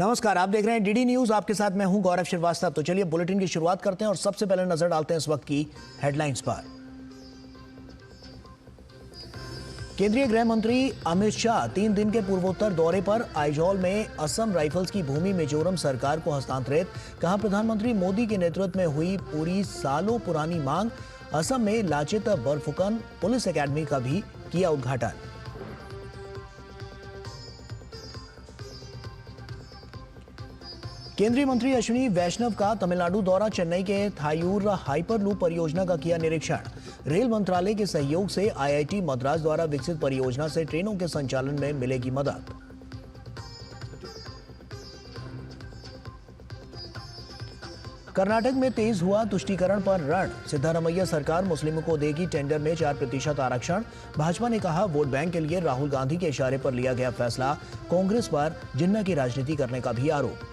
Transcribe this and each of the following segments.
नमस्कार, आप देख रहे हैं डीडी न्यूज। आपके साथ मैं हूं गौरव श्रीवास्तव। तो चलिए बुलेटिन की शुरुआत करते हैं और सबसे पहले नजर डालते हैं इस वक्त की हेडलाइंस पर। केंद्रीय गृह मंत्री अमित शाह 3 दिन के पूर्वोत्तर दौरे पर। आइजॉल में असम राइफल्स की भूमि मिजोरम सरकार को हस्तांतरित। कहा, प्रधानमंत्री मोदी के नेतृत्व में हुई पूरी सालों पुरानी मांग। असम में लाचित बरफुकन पुलिस एकेडमी का भी किया उद्घाटन। केंद्रीय मंत्री अश्विनी वैष्णव का तमिलनाडु दौरा। चेन्नई के थायूर हाइपरलूप परियोजना का किया निरीक्षण। रेल मंत्रालय के सहयोग से आईआईटी मद्रास द्वारा विकसित परियोजना से ट्रेनों के संचालन में मिलेगी मदद। कर्नाटक में तेज हुआ तुष्टीकरण पर रण। सिद्धारमैया सरकार मुस्लिमों को देगी टेंडर में 4% आरक्षण। भाजपा ने कहा, वोट बैंक के लिए राहुल गांधी के इशारे पर लिया गया फैसला। कांग्रेस पर जिन्ना की राजनीति करने का भी आरोप।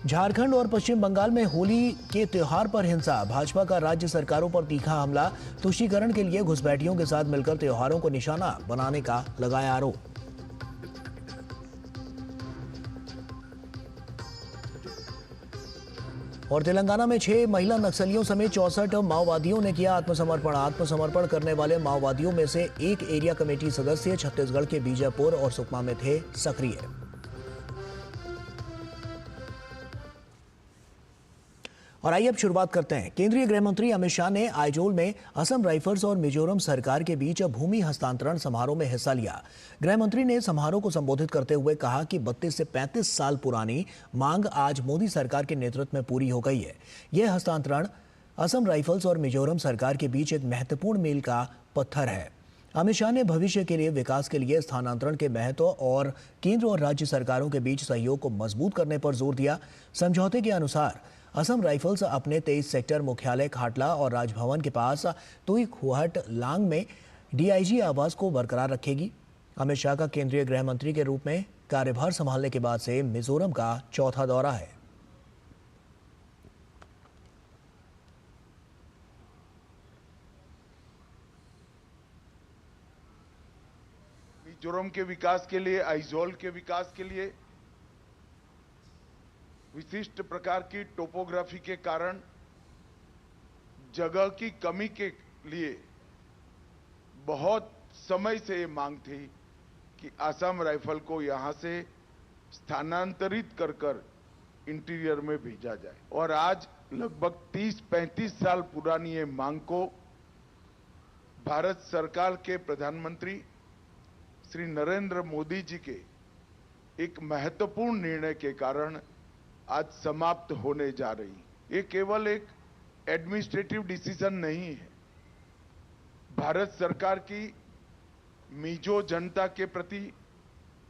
झारखंड और पश्चिम बंगाल में होली के त्योहार पर हिंसा। भाजपा का राज्य सरकारों पर तीखा हमला। तुष्टीकरण के लिए घुसपैठियों के साथ मिलकर त्योहारों को निशाना बनाने का लगाया आरोप। और तेलंगाना में 6 महिला नक्सलियों समेत 64 माओवादियों ने किया आत्मसमर्पण। आत्मसमर्पण करने वाले माओवादियों में से एक एरिया कमेटी सदस्य छत्तीसगढ़ के बीजापुर और सुकमा में थे सक्रिय। और आइए अब शुरुआत करते हैं। केंद्रीय गृह मंत्री अमित शाह ने आइजोल में असम राइफल्स और मिजोरम सरकार के बीच भूमि हस्तांतरण समारोह में हिस्सा लिया। गृह मंत्री ने समारोह को संबोधित करते हुए कहा कि 32 से 35 साल पुरानी मांग आज मोदी सरकार के नेतृत्व में पूरी हो गई है। यह हस्तांतरण असम राइफल्स और मिजोरम सरकार के बीच एक महत्वपूर्ण मील का पत्थर है। अमित शाह ने भविष्य के लिए विकास के लिए स्थानांतरण के महत्व और केंद्र और राज्य सरकारों के बीच सहयोग को मजबूत करने पर जोर दिया। समझौते के अनुसार असम राइफल्स अपने 23 सेक्टर मुख्यालय खाटला और राजभवन के पास तुईखुहट लांग में डीआईजी आवास को बरकरार रखेगी। अमित शाह का केंद्रीय गृह मंत्री के रूप में कार्यभार संभालने के बाद से मिजोरम का चौथा दौरा है। मिजोरम के विकास के लिए, आइजोल के विकास के लिए विशिष्ट प्रकार की टोपोग्राफी के कारण, जगह की कमी के लिए बहुत समय से ये मांग थी कि असम राइफल को यहां से स्थानांतरित कर इंटीरियर में भेजा जाए। और आज लगभग 30-35 साल पुरानी ये मांग को भारत सरकार के प्रधानमंत्री श्री नरेंद्र मोदी जी के एक महत्वपूर्ण निर्णय के कारण आज समाप्त होने जा रही। ये केवल एक एडमिनिस्ट्रेटिव डिसीजन नहीं है, भारत सरकार की मिजो जनता के प्रति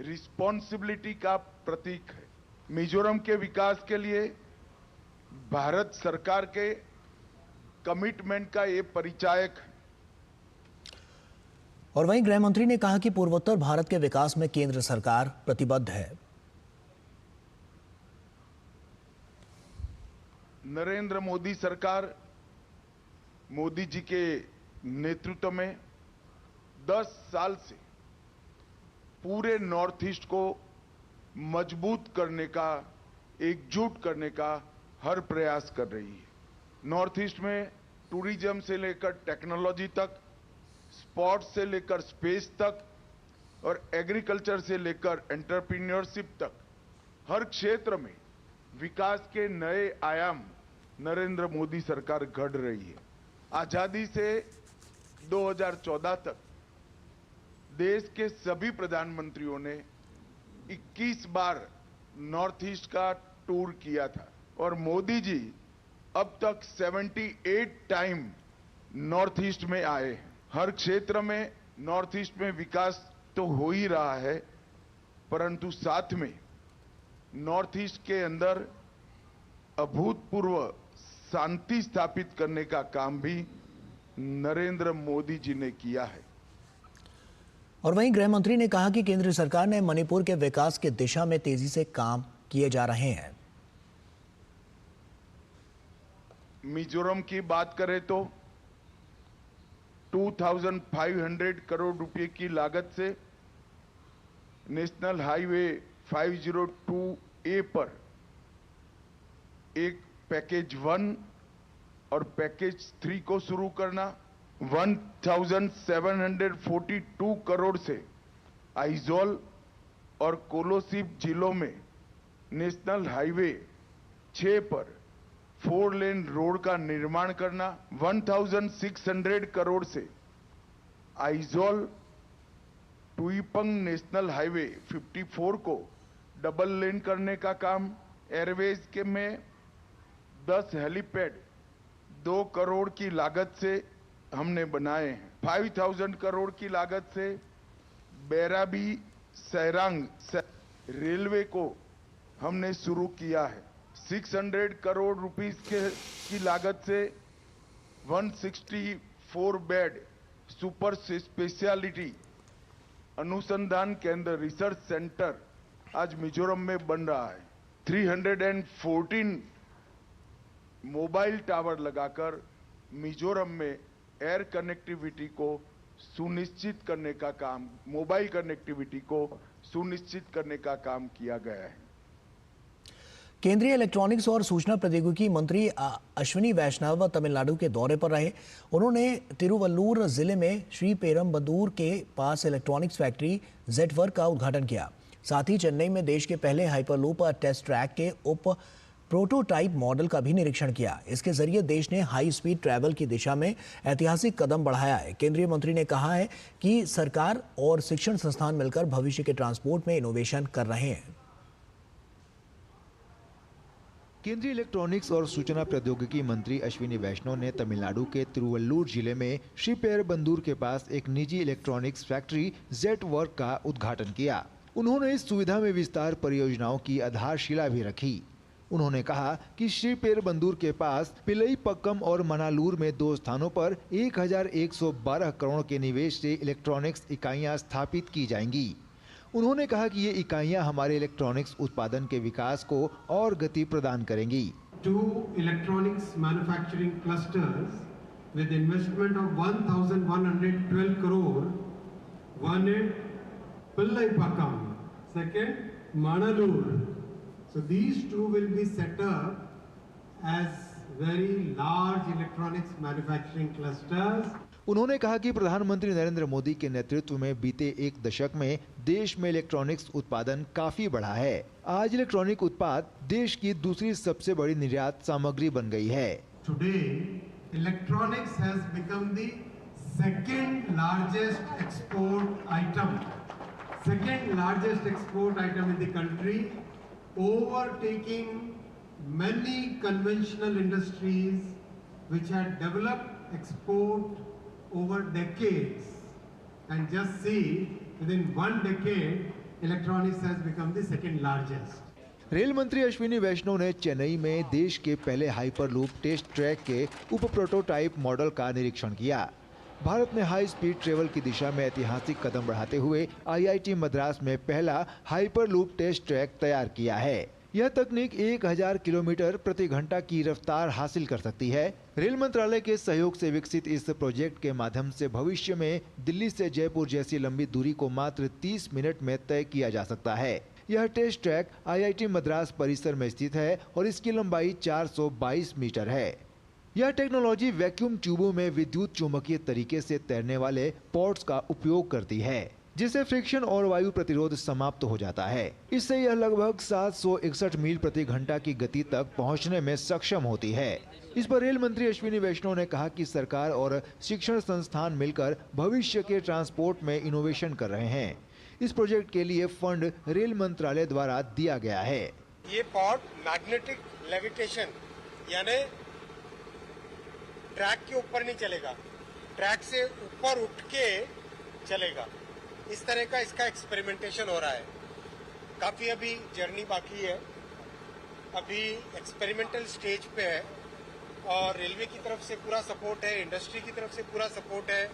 रिस्पॉन्सिबिलिटी का प्रतीक है। मिजोरम के विकास के लिए भारत सरकार के कमिटमेंट का ये परिचायक है। और वहीं गृह मंत्री ने कहा कि पूर्वोत्तर भारत के विकास में केंद्र सरकार प्रतिबद्ध है। नरेंद्र मोदी सरकार, मोदी जी के नेतृत्व में 10 साल से पूरे नॉर्थ ईस्ट को मजबूत करने का, एकजुट करने का हर प्रयास कर रही है। नॉर्थ ईस्ट में टूरिज्म से लेकर टेक्नोलॉजी तक, स्पोर्ट्स से लेकर स्पेस तक और एग्रीकल्चर से लेकर एंटरप्रेन्योरशिप तक हर क्षेत्र में विकास के नए आयाम नरेंद्र मोदी सरकार गढ़ रही है। आजादी से 2014 तक देश के सभी प्रधानमंत्रियों ने 21 बार नॉर्थ ईस्ट का टूर किया था और मोदी जी अब तक 78 टाइम नॉर्थ ईस्ट में आए हैं। हर क्षेत्र में नॉर्थ ईस्ट में विकास तो हो ही रहा है, परंतु साथ में नॉर्थ ईस्ट के अंदर अभूतपूर्व शांति स्थापित करने का काम भी नरेंद्र मोदी जी ने किया है। और वहीं गृह मंत्री ने कहा कि केंद्र सरकार ने मणिपुर के विकास की दिशा में तेजी से काम किए जा रहे हैं। मिजोरम की बात करें तो 2,500 करोड़ रुपए की लागत से नेशनल हाईवे 502A पर एक पैकेज 1 और पैकेज 3 को शुरू करना, 1,742 करोड़ से आइजोल और कोलोसिब जिलों में नेशनल हाईवे 6 पर 4 लेन रोड का निर्माण करना, 1,600 करोड़ से आइजोल टुईपंग नेशनल हाईवे 54 को डबल लेन करने का काम, एयरवेज के में 10 हेलीपैड 2 करोड़ की लागत से हमने बनाए हैं। 5,000 करोड़ की लागत से बैराबी सैरांग रेलवे को हमने शुरू किया है। 600 करोड़ रुपीस की लागत से 164 बेड सुपर स्पेशलिटी अनुसंधान केंद्र रिसर्च सेंटर आज मिजोरम में बन रहा है। 314 मोबाइल टावर लगाकर मिजोरम में एयर कनेक्टिविटी को सुनिश्चित करने का काम, मोबाइल कनेक्टिविटी को सुनिश्चित करने का काम किया गया है। केंद्रीय इलेक्ट्रॉनिक्स और सूचना प्रौद्योगिकी मंत्री अश्विनी वैष्णव तमिलनाडु के दौरे पर रहे। उन्होंने तिरुवल्लूर जिले में श्री पेरम्बदूर के पास इलेक्ट्रॉनिक्स फैक्ट्री जेटवर्क का उद्घाटन किया। साथ ही चेन्नई में देश के पहले हाइपरलूप टेस्ट ट्रैक के प्रोटोटाइप मॉडल का भी निरीक्षण किया। इसके जरिए देश ने हाई स्पीड ट्रैवल की दिशा में ऐतिहासिक कदम बढ़ाया है। केंद्रीय मंत्री ने कहा है कि सरकार और शिक्षण संस्थान मिलकर भविष्य के ट्रांसपोर्ट में इनोवेशन कर रहे हैं। केंद्रीय इलेक्ट्रॉनिक्स और सूचना प्रौद्योगिकी मंत्री अश्विनी वैष्णव ने तमिलनाडु के तिरुवल्लूर जिले में श्री पेरम्बदूर के पास एक निजी इलेक्ट्रॉनिक्स फैक्ट्री जेटवर्क का उद्घाटन किया। उन्होंने इस सुविधा में विस्तार परियोजनाओं की आधारशिला भी रखी। उन्होंने कहा कि श्री पेरम्बदूर के पास पिलईपक्कम और मनालूर में 2 स्थानों पर 1,112 करोड़ के निवेश से इलेक्ट्रॉनिक्स इकाइयां स्थापित की जाएंगी। उन्होंने कहा कि ये इकाइयां हमारे इलेक्ट्रॉनिक्स उत्पादन के विकास को और गति प्रदान करेंगी। 2 electronics manufacturing clusters with investment of 1,112 crore, one in Pillaipakam, second Manalur. So these 2 will be set up as very large electronics manufacturing clusters. उन्होंने कहा कि प्रधानमंत्री नरेंद्र मोदी के नेतृत्व में बीते 1 दशक में देश में इलेक्ट्रॉनिक्स उत्पादन काफी बढ़ा है। आज इलेक्ट्रॉनिक उत्पाद देश की दूसरी सबसे बड़ी निर्यात सामग्री बन गई है। Today, electronics has become the second largest export item in the country, overtaking many conventional industries which had developed export over decades. And just see, within 1 decade, electronics has become the second largest. Rail मंत्री अश्विनी वैष्णव ने चेन्नई में देश के पहले hyperloop test track के उप prototype model का निरीक्षण किया। भारत ने हाई स्पीड ट्रेवल की दिशा में ऐतिहासिक कदम बढ़ाते हुए IIT मद्रास में पहला हाइपरलूप टेस्ट ट्रैक तैयार किया है। यह तकनीक 1000 किलोमीटर प्रति घंटा की रफ्तार हासिल कर सकती है। रेल मंत्रालय के सहयोग से विकसित इस प्रोजेक्ट के माध्यम से भविष्य में दिल्ली से जयपुर जैसी लंबी दूरी को मात्र 30 मिनट में तय किया जा सकता है। यह टेस्ट ट्रैक IIT मद्रास परिसर में स्थित है और इसकी लंबाई 422 मीटर है। यह टेक्नोलॉजी वैक्यूम ट्यूबों में विद्युत चुंबकीय तरीके से तैरने वाले पॉड्स का उपयोग करती है, जिससे फ्रिक्शन और वायु प्रतिरोध समाप्त हो जाता है। इससे यह लगभग 761 मील प्रति घंटा की गति तक पहुंचने में सक्षम होती है। इस पर रेल मंत्री अश्विनी वैष्णव ने कहा कि सरकार और शिक्षण संस्थान मिलकर भविष्य के ट्रांसपोर्ट में इनोवेशन कर रहे हैं। इस प्रोजेक्ट के लिए फंड रेल मंत्रालय द्वारा दिया गया है। ये पॉड मैग्नेटिक लेविटेशन यानी ट्रैक के ऊपर नहीं चलेगा, ट्रैक से ऊपर उठ के चलेगा। इस तरह का इसका एक्सपेरिमेंटेशन हो रहा है। काफी अभी जर्नी बाकी है, अभी एक्सपेरिमेंटल स्टेज पे है और रेलवे की तरफ से पूरा सपोर्ट है, इंडस्ट्री की तरफ से पूरा सपोर्ट है,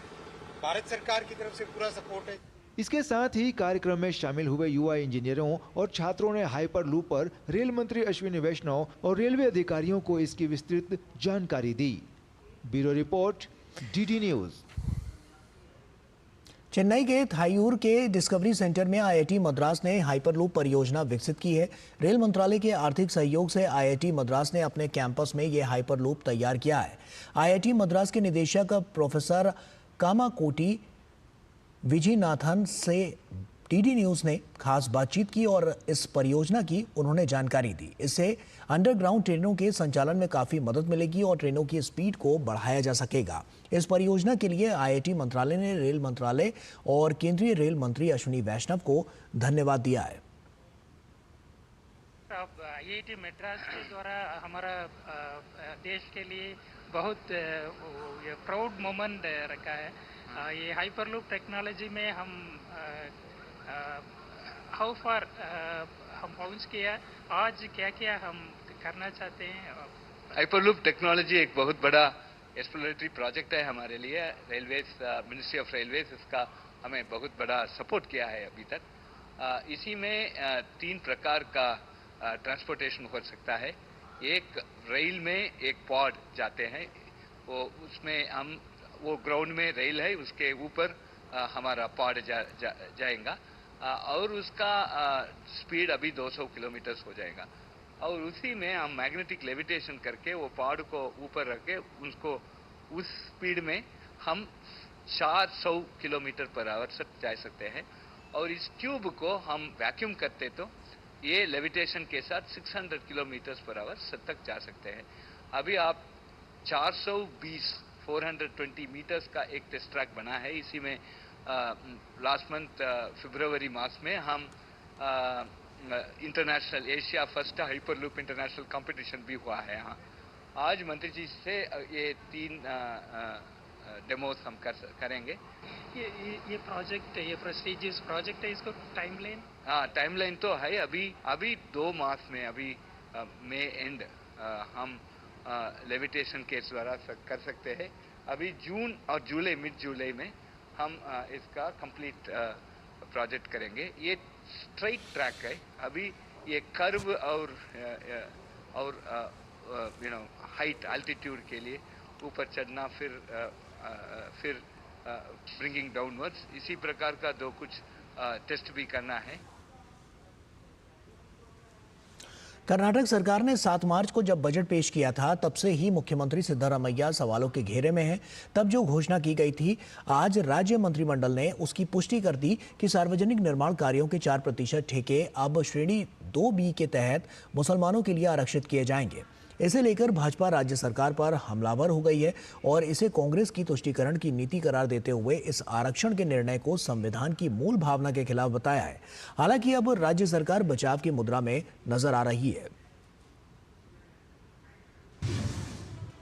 भारत सरकार की तरफ से पूरा सपोर्ट है। इसके साथ ही कार्यक्रम में शामिल हुए युवा इंजीनियरों और छात्रों ने हाइपरलूप पर रेल मंत्री अश्विनी वैष्णव और रेलवे अधिकारियों को इसकी विस्तृत जानकारी दी। Bureau report, DD news. Chennai के थायूर के डिस्कवरी सेंटर में आईआईटी मद्रास ने हाइपरलूप परियोजना विकसित की है। रेल मंत्रालय के आर्थिक सहयोग से आईआईटी मद्रास ने अपने कैंपस में ये हाइपरलूप तैयार किया है। आईआईटी मद्रास के निदेशक प्रोफेसर कामाकोटी विजयनाथन से डीडी न्यूज ने खास बातचीत की और इस परियोजना की उन्होंने जानकारी दी। इससे अंडरग्राउंड ट्रेनों के संचालन में काफी मदद मिलेगी और ट्रेनों की स्पीड को बढ़ाया जा सकेगा। इस परियोजना के लिए आईआईटी मंत्रालय ने रेल मंत्रालय और केंद्रीय रेल मंत्री अश्विनी वैष्णव को धन्यवाद दिया है। आईआईटी मद्रास के द्वारा हमारा देश के लिए बहुत प्राउड मोमेंट रखा है। ये हाइपरलूप टेक्नोलॉजी में हम हाउ फार हम पहुंच गया, आज क्या क्या हम करना चाहते हैं। हाइपरलूप टेक्नोलॉजी एक बहुत बड़ा एक्सप्लोरेटरी प्रोजेक्ट है हमारे लिए। रेलवेज, मिनिस्ट्री ऑफ रेलवेज इसका हमें बहुत बड़ा सपोर्ट किया है अभी तक। इसी में 3 प्रकार का ट्रांसपोर्टेशन हो सकता है। एक रेल में एक पॉड जाते हैं, वो उसमें हम वो ग्राउंड में रेल है, उसके ऊपर हमारा पॉड जाएगा और उसका स्पीड अभी 200 किलोमीटर हो जाएगा और उसी में हम मैग्नेटिक लेविटेशन करके वो पॉड को ऊपर रख के उसको उस स्पीड में हम 400 किलोमीटर पर आवर तक जा सकते हैं। और इस ट्यूब को हम वैक्यूम करते तो ये लेविटेशन के साथ 600 किलोमीटर पर आवर तक जा सकते हैं। अभी आप 420 मीटर्स का एक टेस्ट ट्रैक बना है। इसी में लास्ट मंथ फरवरी मास में हम international Asia first hyperloop international competition भी हुआ है यहाँ। आज मंत्री जी से ये 3 डेमोस हम करेंगे। ये प्रोजेक्ट, ये प्रेस्टिजियस प्रोजेक्ट है, इसको टाइमलाइन? हाँ, टाइमलाइन तो है। अभी 2 मास में, अभी मई एंड हम लेविटेशन के द्वारा कर सकते हैं। अभी जून और जुलाई, मिड जुलाई में हम इसका कंप्लीट प्रोजेक्ट करेंगे। ये स्ट्रेट ट्रैक है। अभी ये कर्व और हाइट एल्टीट्यूड के लिए ऊपर चढ़ना, फिर ब्रिंगिंग डाउनवर्ड्स, इसी प्रकार का 2 कुछ टेस्ट भी करना है। कर्नाटक सरकार ने 7 मार्च को जब बजट पेश किया था तब से ही मुख्यमंत्री सिद्धारमैया सवालों के घेरे में हैं। तब जो घोषणा की गई थी, आज राज्य मंत्रिमंडल ने उसकी पुष्टि कर दी कि सार्वजनिक निर्माण कार्यों के 4% ठेके अब श्रेणी 2B के तहत मुसलमानों के लिए आरक्षित किए जाएंगे। इसे लेकर भाजपा राज्य सरकार पर हमलावर हो गई है और इसे कांग्रेस की तुष्टीकरण की नीति करार देते हुए इस आरक्षण के निर्णय को संविधान की मूल भावना के खिलाफ बताया है। हालांकि अब राज्य सरकार बचाव की मुद्रा में नजर आ रही है।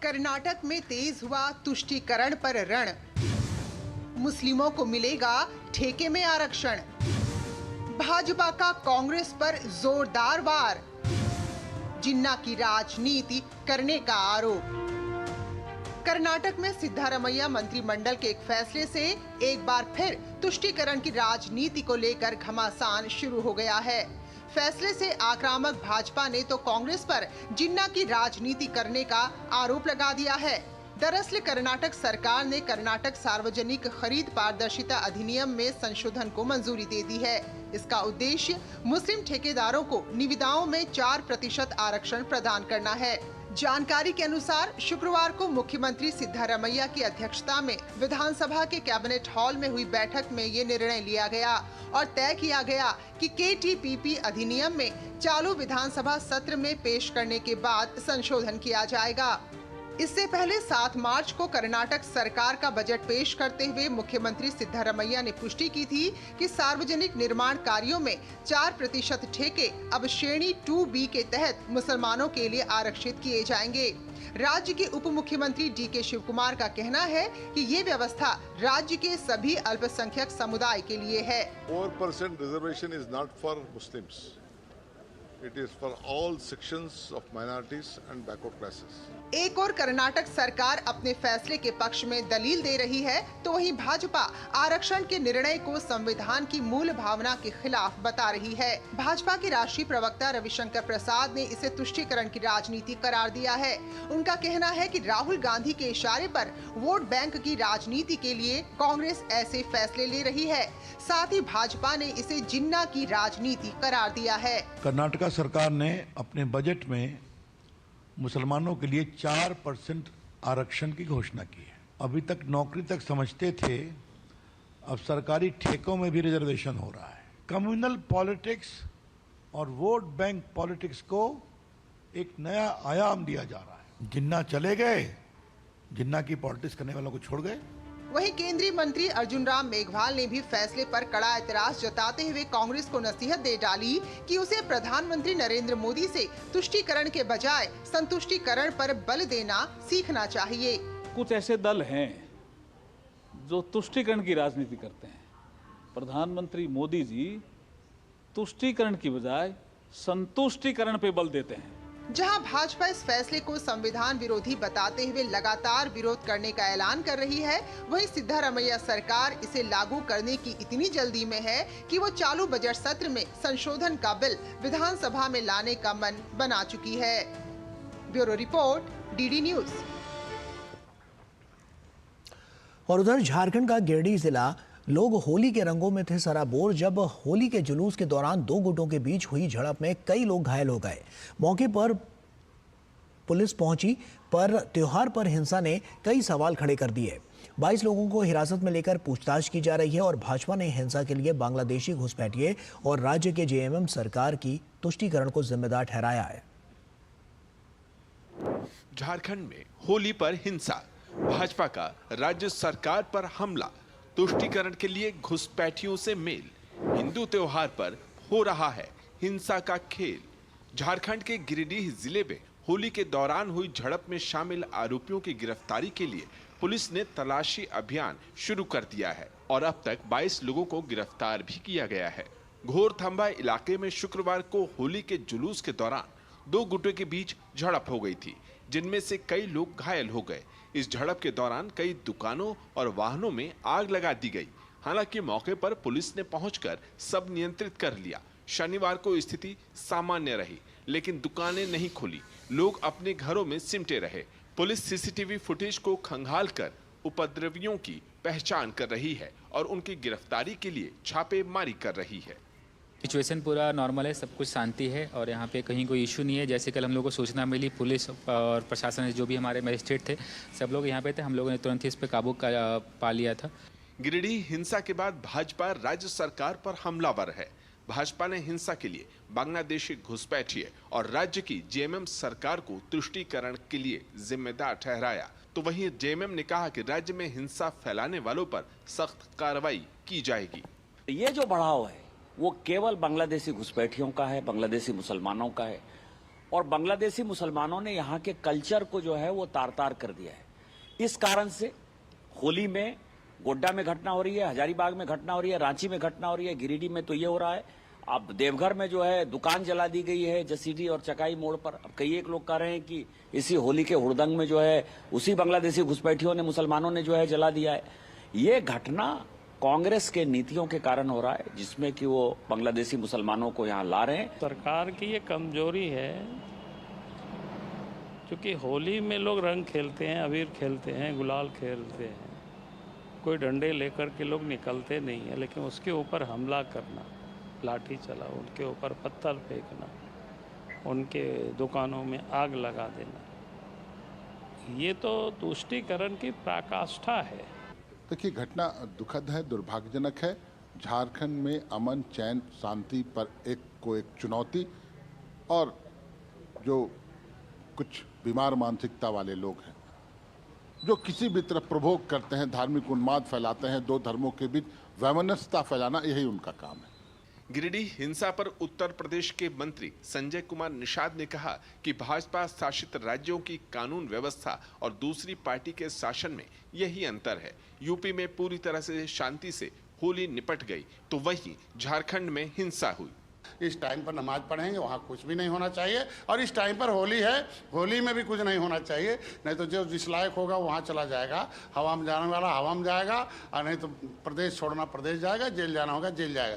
कर्नाटक में तेज हुआ तुष्टीकरण पर रण, मुस्लिमों को मिलेगा ठेके में आरक्षण। भाजपा का कांग्रेस पर जोरदार वार, जिन्ना की राजनीति करने का आरोप। कर्नाटक में सिद्धारमैया मंत्रिमंडल के एक फैसले से एक बार फिर तुष्टीकरण की राजनीति को लेकर घमासान शुरू हो गया है। फैसले से आक्रामक भाजपा ने तो कांग्रेस पर जिन्ना की राजनीति करने का आरोप लगा दिया है। दरअसल कर्नाटक सरकार ने कर्नाटक सार्वजनिक खरीद पारदर्शिता अधिनियम में संशोधन को मंजूरी दे दी है। इसका उद्देश्य मुस्लिम ठेकेदारों को निविदाओं में 4% आरक्षण प्रदान करना है। जानकारी के अनुसार शुक्रवार को मुख्यमंत्री सिद्धारमैया की अध्यक्षता में विधानसभा के कैबिनेट हॉल में हुई बैठक में ये निर्णय लिया गया और तय किया गया कि KTPP अधिनियम में चालू विधानसभा सत्र में पेश करने के बाद संशोधन किया जाएगा। इससे पहले 7 मार्च को कर्नाटक सरकार का बजट पेश करते हुए मुख्यमंत्री सिद्धारमैया ने पुष्टि की थी कि सार्वजनिक निर्माण कार्यों में 4% ठेके अब श्रेणी 2B के तहत मुसलमानों के लिए आरक्षित किए जाएंगे। राज्य के उप मुख्यमंत्री DK शिवकुमार का कहना है कि ये व्यवस्था राज्य के सभी अल्पसंख्यक समुदाय के लिए है। 4% reservation is not for Muslims. It is for all sections of minorities and backward classes. एक और कर्नाटक सरकार अपने फैसले के पक्ष में दलील दे रही है, तो वहीं भाजपा आरक्षण के निर्णय को संविधान की मूल भावना के खिलाफ बता रही है। भाजपा के राष्ट्रीय प्रवक्ता रविशंकर प्रसाद ने इसे तुष्टीकरण की राजनीति करार दिया है। उनका कहना है कि राहुल गांधी के इशारे पर वोट बैंक की राजनीति के लिए कांग्रेस ऐसे फैसले ले रही है। साथ ही भाजपा ने इसे जिन्ना की राजनीति करार दिया है। कर्नाटक सरकार ने अपने बजट में मुसलमानों के लिए 4% आरक्षण की घोषणा की है। अभी तक नौकरी तक समझते थे, अब सरकारी ठेकों में भी रिजर्वेशन हो रहा है। कम्युनल पॉलिटिक्स और वोट बैंक पॉलिटिक्स को एक नया आयाम दिया जा रहा है। जिन्ना चले गए, जिन्ना की पॉलिटिक्स करने वालों को छोड़ गए। वहीं केंद्रीय मंत्री अर्जुन राम मेघवाल ने भी फैसले पर कड़ा एतराज जताते हुए कांग्रेस को नसीहत दे डाली कि उसे प्रधानमंत्री नरेंद्र मोदी से तुष्टीकरण के बजाय संतुष्टीकरण पर बल देना सीखना चाहिए। कुछ ऐसे दल हैं जो तुष्टीकरण की राजनीति करते हैं। प्रधानमंत्री मोदी जी तुष्टीकरण की बजाय संतुष्टीकरण पे बल देते हैं। जहां भाजपा इस फैसले को संविधान विरोधी बताते हुए लगातार विरोध करने का ऐलान कर रही है, वहीं सिद्धारमैया सरकार इसे लागू करने की इतनी जल्दी में है कि वो चालू बजट सत्र में संशोधन का बिल विधानसभा में लाने का मन बना चुकी है। Bureau report, DD news. और उधर झारखंड का गिरिडीह जिला, लोग होली के रंगों में थे सराबोर जब होली के जुलूस के दौरान दो गुटों के बीच हुई झड़प में कई लोग घायल हो गए। मौके पर पुलिस पहुंची, पर त्योहार पर हिंसा ने कई सवाल खड़े कर दिए। 22 लोगों को हिरासत में लेकर पूछताछ की जा रही है और भाजपा ने हिंसा के लिए बांग्लादेशी घुसपैठिए और राज्य के जेएमएम सरकार की तुष्टीकरण को जिम्मेदार ठहराया है। झारखंड में होली पर हिंसा, भाजपा का राज्य सरकार पर हमला, तुष्टीकरण के लिए घुसपैठियों से मेल, हिंदू त्योहार पर हो रहा है हिंसा का खेल। झारखंड के गिरिडीह जिले में होली के दौरान हुई झड़प में शामिल आरोपियों की गिरफ्तारी के लिए पुलिस ने तलाशी अभियान शुरू कर दिया है और अब तक 22 लोगों को गिरफ्तार भी किया गया है। घोरथंबा इलाके में शुक्रवार को होली के जुलूस के दौरान दो गुटों के बीच झड़प हो गई थी, जिनमें से कई लोग घायल हो गए। इस झड़प के दौरान कई दुकानों और वाहनों में आग लगा दी गई। हालांकि मौके पर पुलिस ने पहुंचकर सब नियंत्रित कर लिया। शनिवार को स्थिति सामान्य रही, लेकिन दुकानें नहीं खुली, लोग अपने घरों में सिमटे रहे। पुलिस सीसीटीवी फुटेज को खंगालकर उपद्रवियों की पहचान कर रही है और उनकी गिरफ्तारी के लिए छापेमारी कर रही है। सिचुएशन पूरा नॉर्मल है, सब कुछ शांति है और यहाँ पे कहीं कोई इशू नहीं है। जैसे कल हम लोगों को सूचना मिली, पुलिस और प्रशासन जो भी हमारे मजिस्ट्रेट थे, सब लोग यहाँ पे थे, हम लोगों ने तुरंत ही इस पर काबू पा लिया था। गिरिडीह हिंसा के बाद भाजपा राज्य सरकार पर हमलावर है। भाजपा ने हिंसा के लिए बांग्लादेशी घुसपैठिए और राज्य की जेएमएम सरकार को तुष्टीकरण के लिए जिम्मेदार ठहराया। तो वहीं जेएमएम ने कहा कि राज्य में हिंसा फैलाने वालों पर सख्त कार्रवाई की जाएगी। ये जो बढ़ाव है वो केवल बांग्लादेशी घुसपैठियों का है, बांग्लादेशी मुसलमानों का है और बांग्लादेशी मुसलमानों ने यहाँ के कल्चर को जो है वो तार-तार कर दिया है। इस कारण से होली में गोड्डा में घटना हो रही है, हजारीबाग में घटना हो रही है, रांची में घटना हो रही है, गिरिडीह में तो ये हो रहा है। अब देवघर में जो है दुकान जला दी गई है जसीडी और चकाई मोड़ पर। अब कई एक लोग कह रहे हैं कि इसी होली के हुड़दंग में जो है उसी बांग्लादेशी घुसपैठियों ने, मुसलमानों ने जो है जला दिया है। ये घटना कांग्रेस के नीतियों के कारण हो रहा है, जिसमें कि वो बांग्लादेशी मुसलमानों को यहाँ ला रहे हैं। सरकार की ये कमजोरी है, क्योंकि होली में लोग रंग खेलते हैं, अबीर खेलते हैं, गुलाल खेलते हैं, कोई डंडे लेकर के लोग निकलते नहीं है, लेकिन उसके ऊपर हमला करना, लाठी चला, उनके ऊपर पत्थर फेंकना, उनके दुकानों में आग लगा देना, ये तो तुष्टीकरण की पराकाष्ठा है। देखिए, घटना दुखद है, दुर्भाग्यजनक है। झारखंड में अमन, चैन, शांति पर एक चुनौती और जो कुछ बीमार मानसिकता वाले लोग हैं जो किसी भी तरफ प्रभोग करते हैं, धार्मिक उन्माद फैलाते हैं, दो धर्मों के बीच वैमनस्यता फैलाना, यही उनका काम है। गिरिडीह हिंसा पर उत्तर प्रदेश के मंत्री संजय कुमार निषाद ने कहा कि भाजपा शासित राज्यों की कानून व्यवस्था और दूसरी पार्टी के शासन में यही अंतर है। यूपी में पूरी तरह से शांति से होली निपट गई, तो वहीं झारखंड में हिंसा हुई। इस टाइम पर नमाज पढ़ेंगे, वहाँ कुछ भी नहीं होना चाहिए। और इस टाइम पर होली है, होली में भी कुछ नहीं होना चाहिए, नहीं तो जो जिस लायक होगा वहाँ चला जाएगा, हवा में जाने वाला हवा में जाएगा, और नहीं तो प्रदेश छोड़ना प्रदेश जाएगा, जेल जाना होगा जेल जाएगा।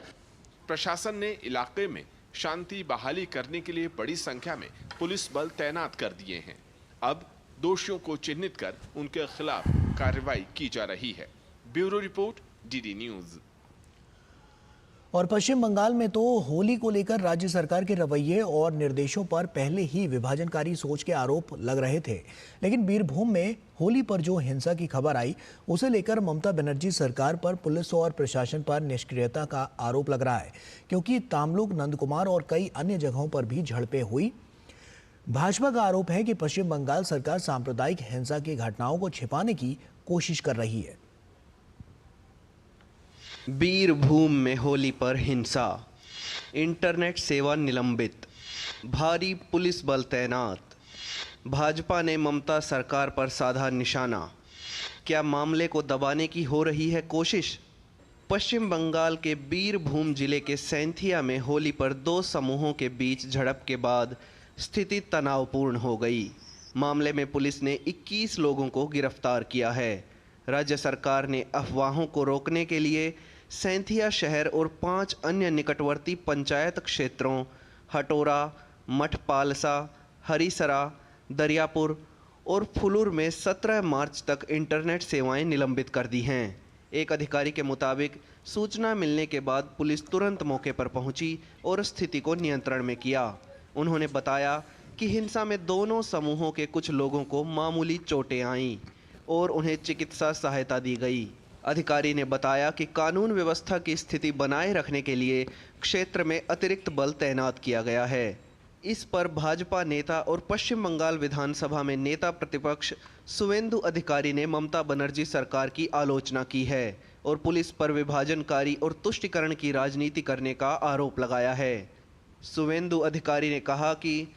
प्रशासन ने इलाके में शांति बहाली करने के लिए बड़ी संख्या में पुलिस बल तैनात कर दिए हैं। अब दोषियों को चिन्हित कर उनके खिलाफ कार्रवाई की जा रही है। Bureau report, DD news. और पश्चिम बंगाल में तो होली को लेकर राज्य सरकार के रवैये और निर्देशों पर पहले ही विभाजनकारी सोच के आरोप लग रहे थे, लेकिन बीरभूम में होली पर जो हिंसा की खबर आई उसे लेकर ममता बनर्जी सरकार पर पुलिस और प्रशासन पर निष्क्रियता का आरोप लग रहा है, क्योंकि तामलुक, नंदकुमार और कई अन्य जगहों पर भी झड़पें हुई। भाजपा का आरोप है कि पश्चिम बंगाल सरकार सांप्रदायिक हिंसा की घटनाओं को छिपाने की कोशिश कर रही है। बीरभूम में होली पर हिंसा, इंटरनेट सेवा निलंबित, भारी पुलिस बल तैनात, भाजपा ने ममता सरकार पर साधा निशाना। क्या मामले को दबाने की हो रही है कोशिश? पश्चिम बंगाल के बीरभूम जिले के सैंथिया में होली पर दो समूहों के बीच झड़प के बाद स्थिति तनावपूर्ण हो गई। मामले में पुलिस ने 21 लोगों को गिरफ्तार किया है। राज्य सरकार ने अफवाहों को रोकने के लिए सैंथिया शहर और 5 अन्य निकटवर्ती पंचायत क्षेत्रों हटोरा, मठपालसा, हरिसरा, दरियापुर और फुलुर में 17 मार्च तक इंटरनेट सेवाएं निलंबित कर दी हैं। एक अधिकारी के मुताबिक सूचना मिलने के बाद पुलिस तुरंत मौके पर पहुंची और स्थिति को नियंत्रण में किया। उन्होंने बताया कि हिंसा में दोनों समूहों के कुछ लोगों को मामूली चोटें आईं और उन्हें चिकित्सा सहायता दी गई। अधिकारी ने बताया कि कानून व्यवस्था की स्थिति बनाए रखने के लिए क्षेत्र में अतिरिक्त बल तैनात किया गया है। इस पर भाजपा नेता और पश्चिम बंगाल विधानसभा में नेता प्रतिपक्ष सुवेंदु अधिकारी ने ममता बनर्जी सरकार की आलोचना की है और पुलिस पर विभाजनकारी और तुष्टीकरण की राजनीति करने का आरोप लगाया है। सुवेंदु अधिकारी ने कहा कि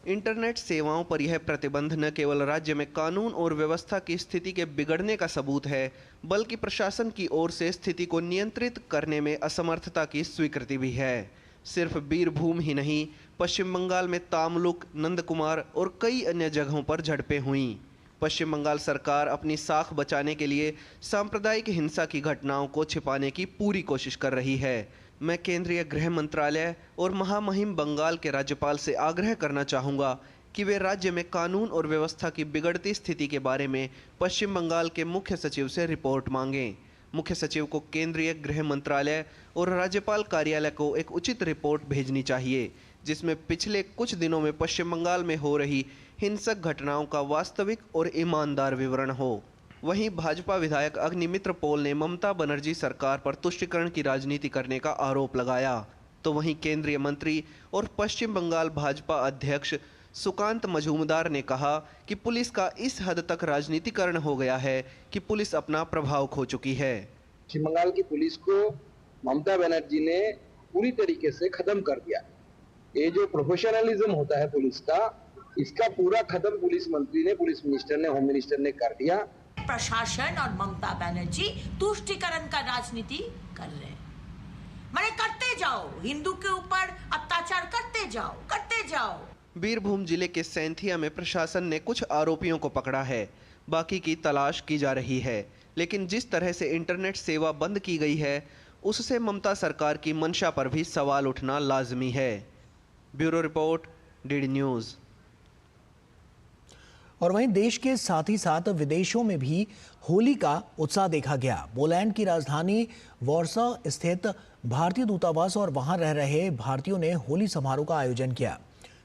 इंटरनेट सेवाओं पर यह प्रतिबंध न केवल राज्य में कानून और व्यवस्था की स्थिति के बिगड़ने का सबूत है, बल्कि प्रशासन की ओर से स्थिति को नियंत्रित करने में असमर्थता की स्वीकृति भी है। सिर्फ बीरभूम ही नहीं, पश्चिम बंगाल में तामलुक, नंदकुमार और कई अन्य जगहों पर झड़पें हुईं। पश्चिम बंगाल सरकार अपनी साख बचाने के लिए सांप्रदायिक हिंसा की घटनाओं को छिपाने की पूरी कोशिश कर रही है। मैं केंद्रीय गृह मंत्रालय और महामहिम बंगाल के राज्यपाल से आग्रह करना चाहूँगा कि वे राज्य में कानून और व्यवस्था की बिगड़ती स्थिति के बारे में पश्चिम बंगाल के मुख्य सचिव से रिपोर्ट मांगें। मुख्य सचिव को केंद्रीय गृह मंत्रालय और राज्यपाल कार्यालय को एक उचित रिपोर्ट भेजनी चाहिए, जिसमें पिछले कुछ दिनों में पश्चिम बंगाल में हो रही हिंसक घटनाओं का वास्तविक और ईमानदार विवरण हो। वहीं भाजपा विधायक अग्निमित्र पोल ने ममता बनर्जी सरकार पर तुष्टीकरण की राजनीति करने का आरोप लगाया, तो वहीं केंद्रीय मंत्री और पश्चिम बंगाल भाजपा अध्यक्ष सुकांत मजूमदार ने कहा कि पुलिस का इस हद तक राजनीतिकरण हो गया है कि पुलिस अपना प्रभाव खो चुकी है। पश्चिम बंगाल की पुलिस को ममता बनर्जी ने पूरी तरीके से खत्म कर दिया। ये जो प्रोफेशनलिज्म होता है पुलिस का, इसका पूरा खत्म पुलिस मंत्री ने, पुलिस मिनिस्टर ने, होम मिनिस्टर ने कर दिया। प्रशासन और ममता बनर्जी तुष्टीकरण का राजनीति कर रहे हैं। मैंने करते जाओ, हिंदू के ऊपर अत्याचार करते जाओ। बीरभूम जिले के सैंथिया में प्रशासन ने कुछ आरोपियों को पकड़ा है, बाकी की तलाश की जा रही है। लेकिन जिस तरह से इंटरनेट सेवा बंद की गई है, उससे ममता सरकार की मंशा पर भी सवाल उठना लाजमी है। Bureau report, DD news. और वहीं देश के साथ ही साथ विदेशों में भी होली का उत्साह देखा गया। पोलैंड की राजधानी वॉर्सो स्थित भारतीय दूतावास और वहां रह रहे भारतीयों ने होली समारोह का आयोजन किया।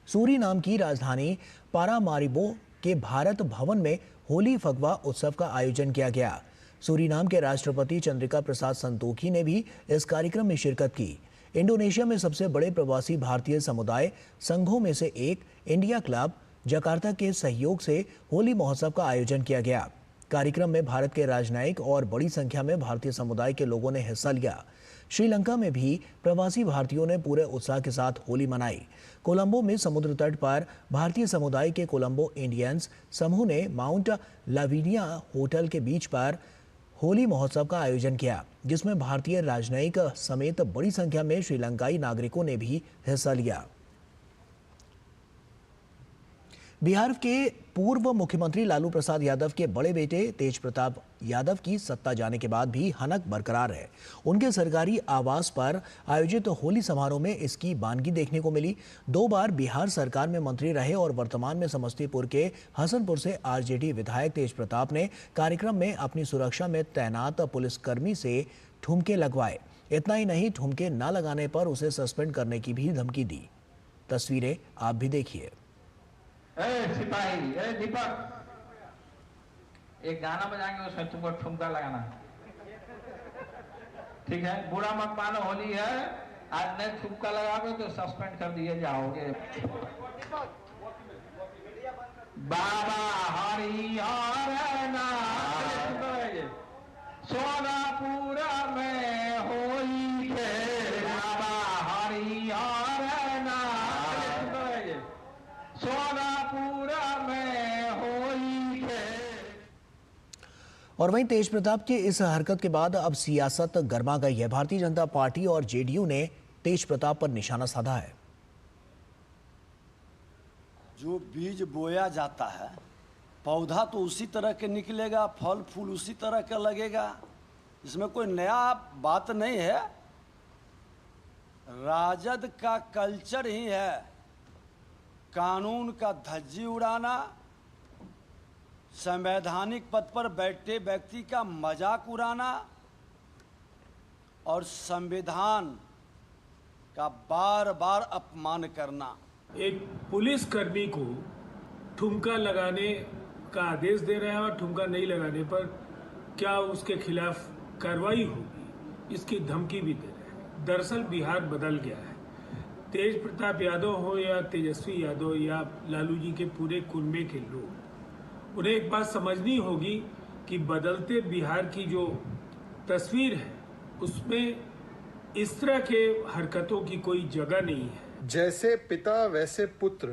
सूरीनाम की राजधानी पारामारिबो के भारत भवन में होली फगवा उत्सव का आयोजन किया गया। सूरीनाम के राष्ट्रपति चंद्रिका प्रसाद संतोखी ने भी इस कार्यक्रम में शिरकत की। इंडोनेशिया में सबसे बड़े प्रवासी भारतीय समुदाय संघों में से एक इंडिया क्लब जकार्ता के सहयोग से होली महोत्सव का आयोजन किया गया। कार्यक्रम में भारत के राजनयिक और बड़ी संख्या में भारतीय समुदाय के लोगों ने हिस्सा लिया। श्रीलंका में भी प्रवासी भारतीयों ने पूरे उत्साह के साथ होली मनाई। कोलंबो में समुद्र तट पर भारतीय समुदाय के कोलंबो इंडियंस समूह ने माउंट लाविनिया होटल के बीच पर होली महोत्सव का आयोजन किया, जिसमें भारतीय राजनयिक समेत बड़ी संख्या में श्रीलंकाई नागरिकों ने भी हिस्सा लिया। बिहार के पूर्व मुख्यमंत्री लालू प्रसाद यादव के बड़े बेटे तेज प्रताप यादव की सत्ता जाने के बाद भी हनक बरकरार है। उनके सरकारी आवास पर आयोजित होली समारोह में इसकी बानगी देखने को मिली। 2 बार बिहार सरकार में मंत्री रहे और वर्तमान में समस्तीपुर के हसनपुर से आरजेडी विधायक तेज प्रताप ने कार्यक्रम में अपनी सुरक्षा में तैनात पुलिसकर्मी से ठुमके लगवाए। इतना ही नहीं, ठुमके न लगाने पर उसे सस्पेंड करने की भी धमकी दी। तस्वीरें आप भी देखिए। सिपाही, दीपक, एक गाना बजाएंगे, उसमें तुमको ठुमका लगाना, ठीक है? बुरा मत मानो, होली है, आज नहीं ठुमका लगाओगे तो सस्पेंड कर दिए जाओगे। बाबा हरिहर नाथ सोनापुरा में होली है, बाबा हरिहर नाथ सोनापुरा में होली है। और वहीं तेज प्रताप के इस हरकत के बाद अब सियासत गर्मा गई है। भारतीय जनता पार्टी और जेडीयू ने तेज प्रताप पर निशाना साधा है। जो बीज बोया जाता है, पौधा तो उसी तरह के निकलेगा, फल फूल उसी तरह का लगेगा, इसमें कोई नया बात नहीं है। राजद का कल्चर ही है कानून का धज्जी उड़ाना, संवैधानिक पद पर बैठे व्यक्ति का मजाक उड़ाना और संविधान का बार बार अपमान करना। एक पुलिसकर्मी को ठुमका लगाने का आदेश दे रहे हैं और ठुमका नहीं लगाने पर क्या उसके खिलाफ कार्रवाई होगी, इसकी धमकी भी दे रहे हैं। दरअसल बिहार बदल गया है। तेज प्रताप यादव हो या तेजस्वी यादव या लालू जी के पूरे कुनबे के लोग, उन्हें एक बात समझनी होगी कि बदलते बिहार की जो तस्वीर है उसमें इस तरह के हरकतों की कोई जगह नहीं है। जैसे पिता वैसे पुत्र।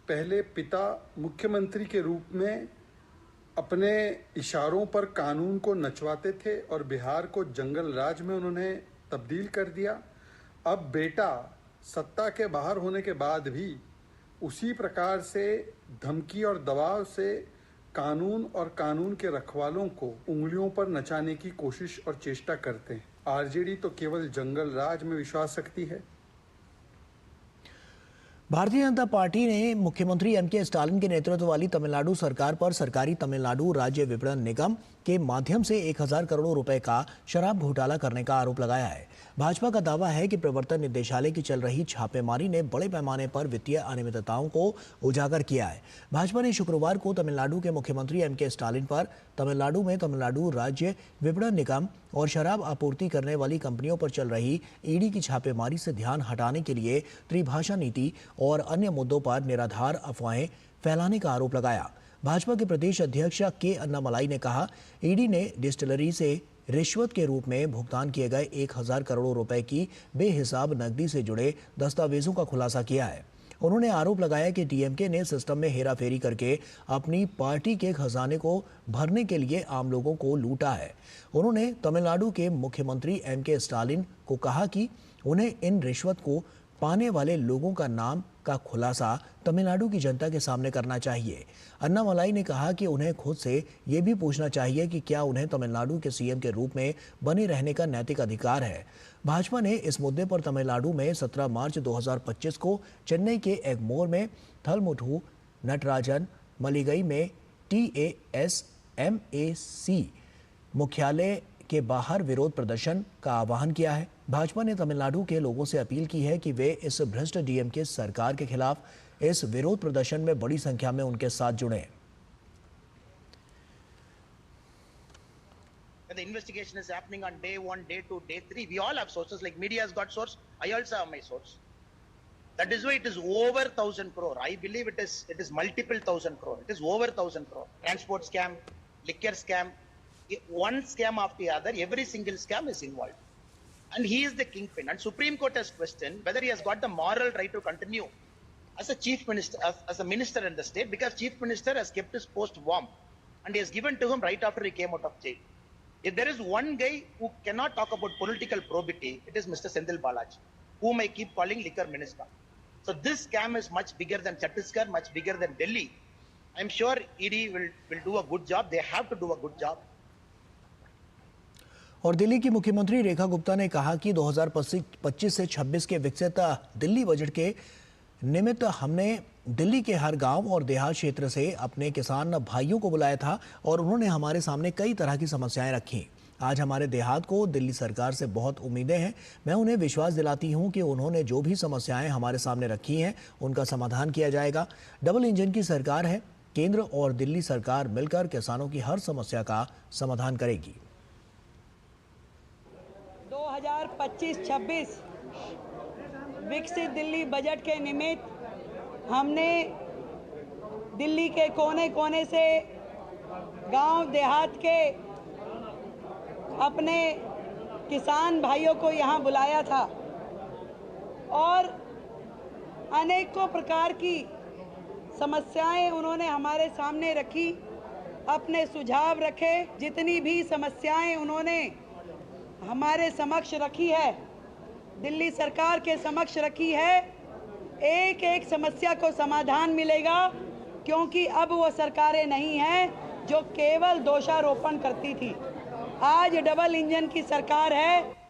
पहले पिता मुख्यमंत्री के रूप में अपने इशारों पर कानून को नचवाते थे और बिहार को जंगल राज में उन्होंने तब्दील कर दिया। अब बेटा सत्ता के बाहर होने के बाद भी उसी प्रकार से धमकी और दबाव से कानून और कानून के रखवालों को उंगलियों पर नचाने की कोशिश और चेष्टा करते हैं। आरजेडी तो केवल जंगल राज में विश्वास रखती है। भारतीय जनता पार्टी ने मुख्यमंत्री एमके स्टालिन के नेतृत्व वाली तमिलनाडु सरकार पर सरकारी तमिलनाडु राज्य विपणन निगम के माध्यम से 1000 करोड़ रुपए का शराब घोटाला करने का आरोप लगाया है। भाजपा का दावा है कि प्रवर्तन निदेशालय की चल रही छापेमारी ने बड़े पैमाने पर वित्तीय अनियमितताओं को उजागर किया है। भाजपा ने शुक्रवार को तमिलनाडु के मुख्यमंत्री एमके स्टालिन पर तमिलनाडु में तमिलनाडु राज्य विपणन निगम और शराब आपूर्ति करने वाली कंपनियों पर चल रही ईडी की छापेमारी से ध्यान हटाने के लिए त्रिभाषा नीति और अन्य मुद्दों पर निराधार अफवाहें फैलाने का आरोप लगाया। भाजपा के प्रदेश अध्यक्ष के अन्नामलाई ने कहा, ईडी ने डिस्टिलरी से रिश्वत के रूप में भुगतान किए गए 1000 करोड़ रुपए की बेहिसाब नकदी से जुड़े दस्तावेजों का खुलासा किया है। उन्होंने आरोप लगाया कि डीएमके ने सिस्टम में हेराफेरी करके अपनी पार्टी के खजाने को भरने के लिए आम लोगों को लूटा है। उन्होंने तमिलनाडु के मुख्यमंत्री एमके स्टालिन को कहा कि उन्हें इन रिश्वत को पाने वाले लोगों का नाम का खुलासा तमिलनाडु की जनता के सामने करना चाहिए। अन्नामलाई ने कहा कि उन्हें खुद से ये भी पूछना चाहिए कि क्या उन्हें तमिलनाडु के सीएम के रूप में बने रहने का नैतिक अधिकार है। भाजपा ने इस मुद्दे पर तमिलनाडु में 17 मार्च 2025 को चेन्नई के एगमोर में थलमुथु नटराजन मलिगई में TASMAC मुख्यालय के बाहर विरोध प्रदर्शन का आह्वान किया है। भाजपा ने तमिलनाडु के लोगों से अपील की है कि वे इस भ्रष्ट डीएमके सरकार के खिलाफ इस विरोध प्रदर्शन में बड़ी संख्या में उनके साथ जुड़े। The investigation is happening on day 1, day 2, day 3. We all have sources, like media has got source. I also have my source. That is why it is over 1,000 crore. I believe it is multiple 1,000 crore. It is over 1,000 crore. Transport scam, liquor scam, one scam after the other. Every single scam is involved, and he is the kingpin. And Supreme Court has questioned whether he has got the moral right to continue as a chief minister, as a minister in the state, because chief minister has kept his post warm, and he has given to him right after he came out of jail. If there is one guy who cannot talk about political probity, it is Mr. Senthil Balaji, whom I keep calling liquor minister. So this scam is much bigger than Chhattisgarh, much bigger than Delhi. I'm sure ED will do a good job. They have to do a good job. और दिल्ली की मुख्यमंत्री रेखा गुप्ता ने कहा कि 2025 से 26 के विकसित Delhi budget के निमित्त हमने दिल्ली के हर गांव और देहात क्षेत्र से अपने किसान भाइयों को बुलाया था और उन्होंने हमारे सामने कई तरह की समस्याएं रखी। आज हमारे देहात को दिल्ली सरकार से बहुत उम्मीदें हैं। मैं उन्हें विश्वास दिलाती हूं कि उन्होंने जो भी समस्याएं हमारे सामने रखी हैं उनका समाधान किया जाएगा। डबल इंजन की सरकार है। केंद्र और दिल्ली सरकार मिलकर किसानों की हर समस्या का समाधान करेगी। 2025-26 विकसित दिल्ली बजट के निमित्त हमने दिल्ली के कोने कोने से गांव देहात के अपने किसान भाइयों को यहां बुलाया था और अनेकों प्रकार की समस्याएं उन्होंने हमारे सामने रखी, अपने सुझाव रखे। जितनी भी समस्याएं उन्होंने हमारे समक्ष रखी है, दिल्ली सरकार के समक्ष रखी है, एक एक समस्या को समाधान मिलेगा, क्योंकि अब वो सरकारें नहीं हैं जो केवल दोषारोपण करती थी। आज डबल इंजन की सरकार है।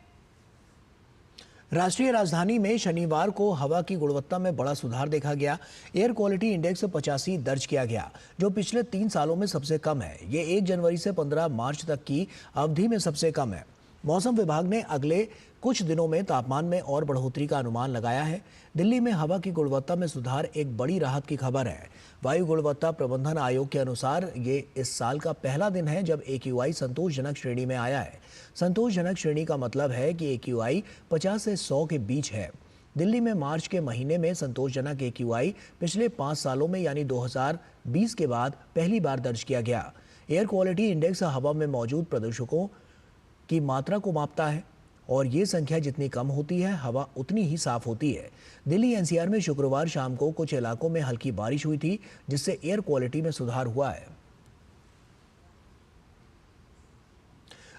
राष्ट्रीय राजधानी में शनिवार को हवा की गुणवत्ता में बड़ा सुधार देखा गया। एयर क्वालिटी इंडेक्स 85 दर्ज किया गया, जो पिछले 3 सालों में सबसे कम है। ये 1 जनवरी से 15 मार्च तक की अवधि में सबसे कम है। मौसम विभाग ने अगले कुछ दिनों में तापमान में और बढ़ोतरी का अनुमान लगाया है। दिल्ली में हवा की गुणवत्ता में सुधार एक बड़ी राहत की खबर है। वायु गुणवत्ता प्रबंधन आयोग के अनुसार ये इस साल का पहला दिन है जब AQI संतोषजनक श्रेणी में आया है। संतोषजनक श्रेणी का मतलब है कि AQI 50 से 100 के बीच है। दिल्ली में मार्च के महीने में संतोषजनक AQI पिछले 5 सालों में यानी 2020 के बाद पहली बार दर्ज किया गया। एयर क्वालिटी इंडेक्स हवा में मौजूद प्रदूषकों की मात्रा को मापता है और ये संख्या जितनी कम होती है हवा उतनी ही साफ होती है। दिल्ली NCR में शुक्रवार शाम को कुछ इलाकों में हल्की बारिश हुई थी, जिससे एयर क्वालिटी में सुधार हुआ है।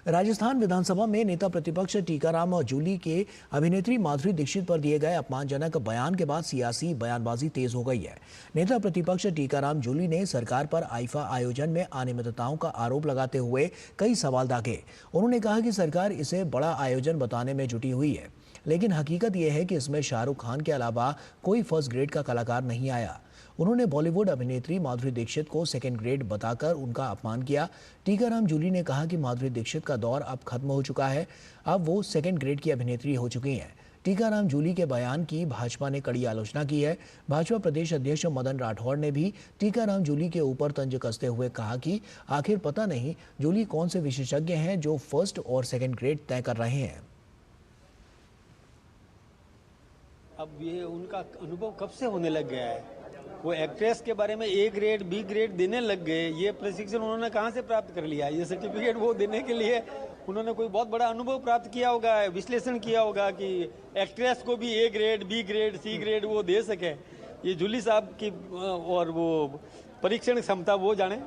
राजस्थान विधानसभा में नेता प्रतिपक्ष टीकाराम जूली के अभिनेत्री माधुरी दीक्षित पर दिए गए अपमानजनक बयान के बाद सियासी बयानबाजी तेज हो गई है। नेता प्रतिपक्ष टीकाराम जूली ने सरकार पर आईफा आयोजन में अनियमितताओं का आरोप लगाते हुए कई सवाल दागे। उन्होंने कहा कि सरकार इसे बड़ा आयोजन बताने में जुटी हुई है, लेकिन हकीकत यह है कि इसमें शाहरुख खान के अलावा कोई फर्स्ट ग्रेड का कलाकार नहीं आया। उन्होंने बॉलीवुड अभिनेत्री माधुरी दीक्षित को सेकंड ग्रेड बताकर उनका अपमान किया। टीकाराम जूली ने कहा कि माधुरी दीक्षित का दौर अब खत्म हो चुका है, अब वो सेकंड ग्रेड की अभिनेत्री हो चुकी हैं। टीकाराम जूली के बयान की भाजपा ने कड़ी आलोचना की है। भाजपा प्रदेश अध्यक्ष मदन राठौड़ ने भी टीकाराम जूली के ऊपर तंज कसते हुए कहा कि आखिर पता नहीं जूली कौन से विशेषज्ञ हैं जो फर्स्ट और सेकंड ग्रेड तय कर रहे हैं। अब ये उनका अनुभव कब से होने लग गया है? वो एक्ट्रेस के बारे में A ग्रेड B ग्रेड देने लग गए। ये प्रशिक्षण उन्होंने कहाँ से प्राप्त कर लिया? ये सर्टिफिकेट वो देने के लिए उन्होंने कोई बहुत बड़ा अनुभव प्राप्त किया होगा, विश्लेषण किया होगा कि एक्ट्रेस को भी A grade B grade C grade वो दे सके। ये जूली साहब की और वो परीक्षण क्षमता वो जाने।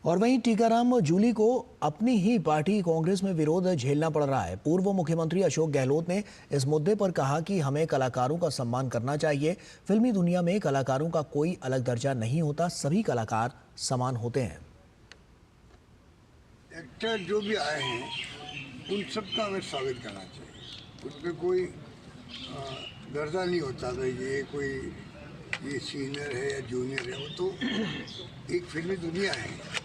और वहीं टीकाराम जूली को अपनी ही पार्टी कांग्रेस में विरोध झेलना पड़ रहा है। पूर्व मुख्यमंत्री अशोक गहलोत ने इस मुद्दे पर कहा कि हमें कलाकारों का सम्मान करना चाहिए। फिल्मी दुनिया में कलाकारों का कोई अलग दर्जा नहीं होता, सभी कलाकार समान होते हैं। एक्टर जो भी आए हैं उन सबका हमें स्वागत करना चाहिए। उसमें कोई दर्जा नहीं होता भाई ये सीनियर है या जूनियर है। वो तो एक फिल्मी दुनिया है।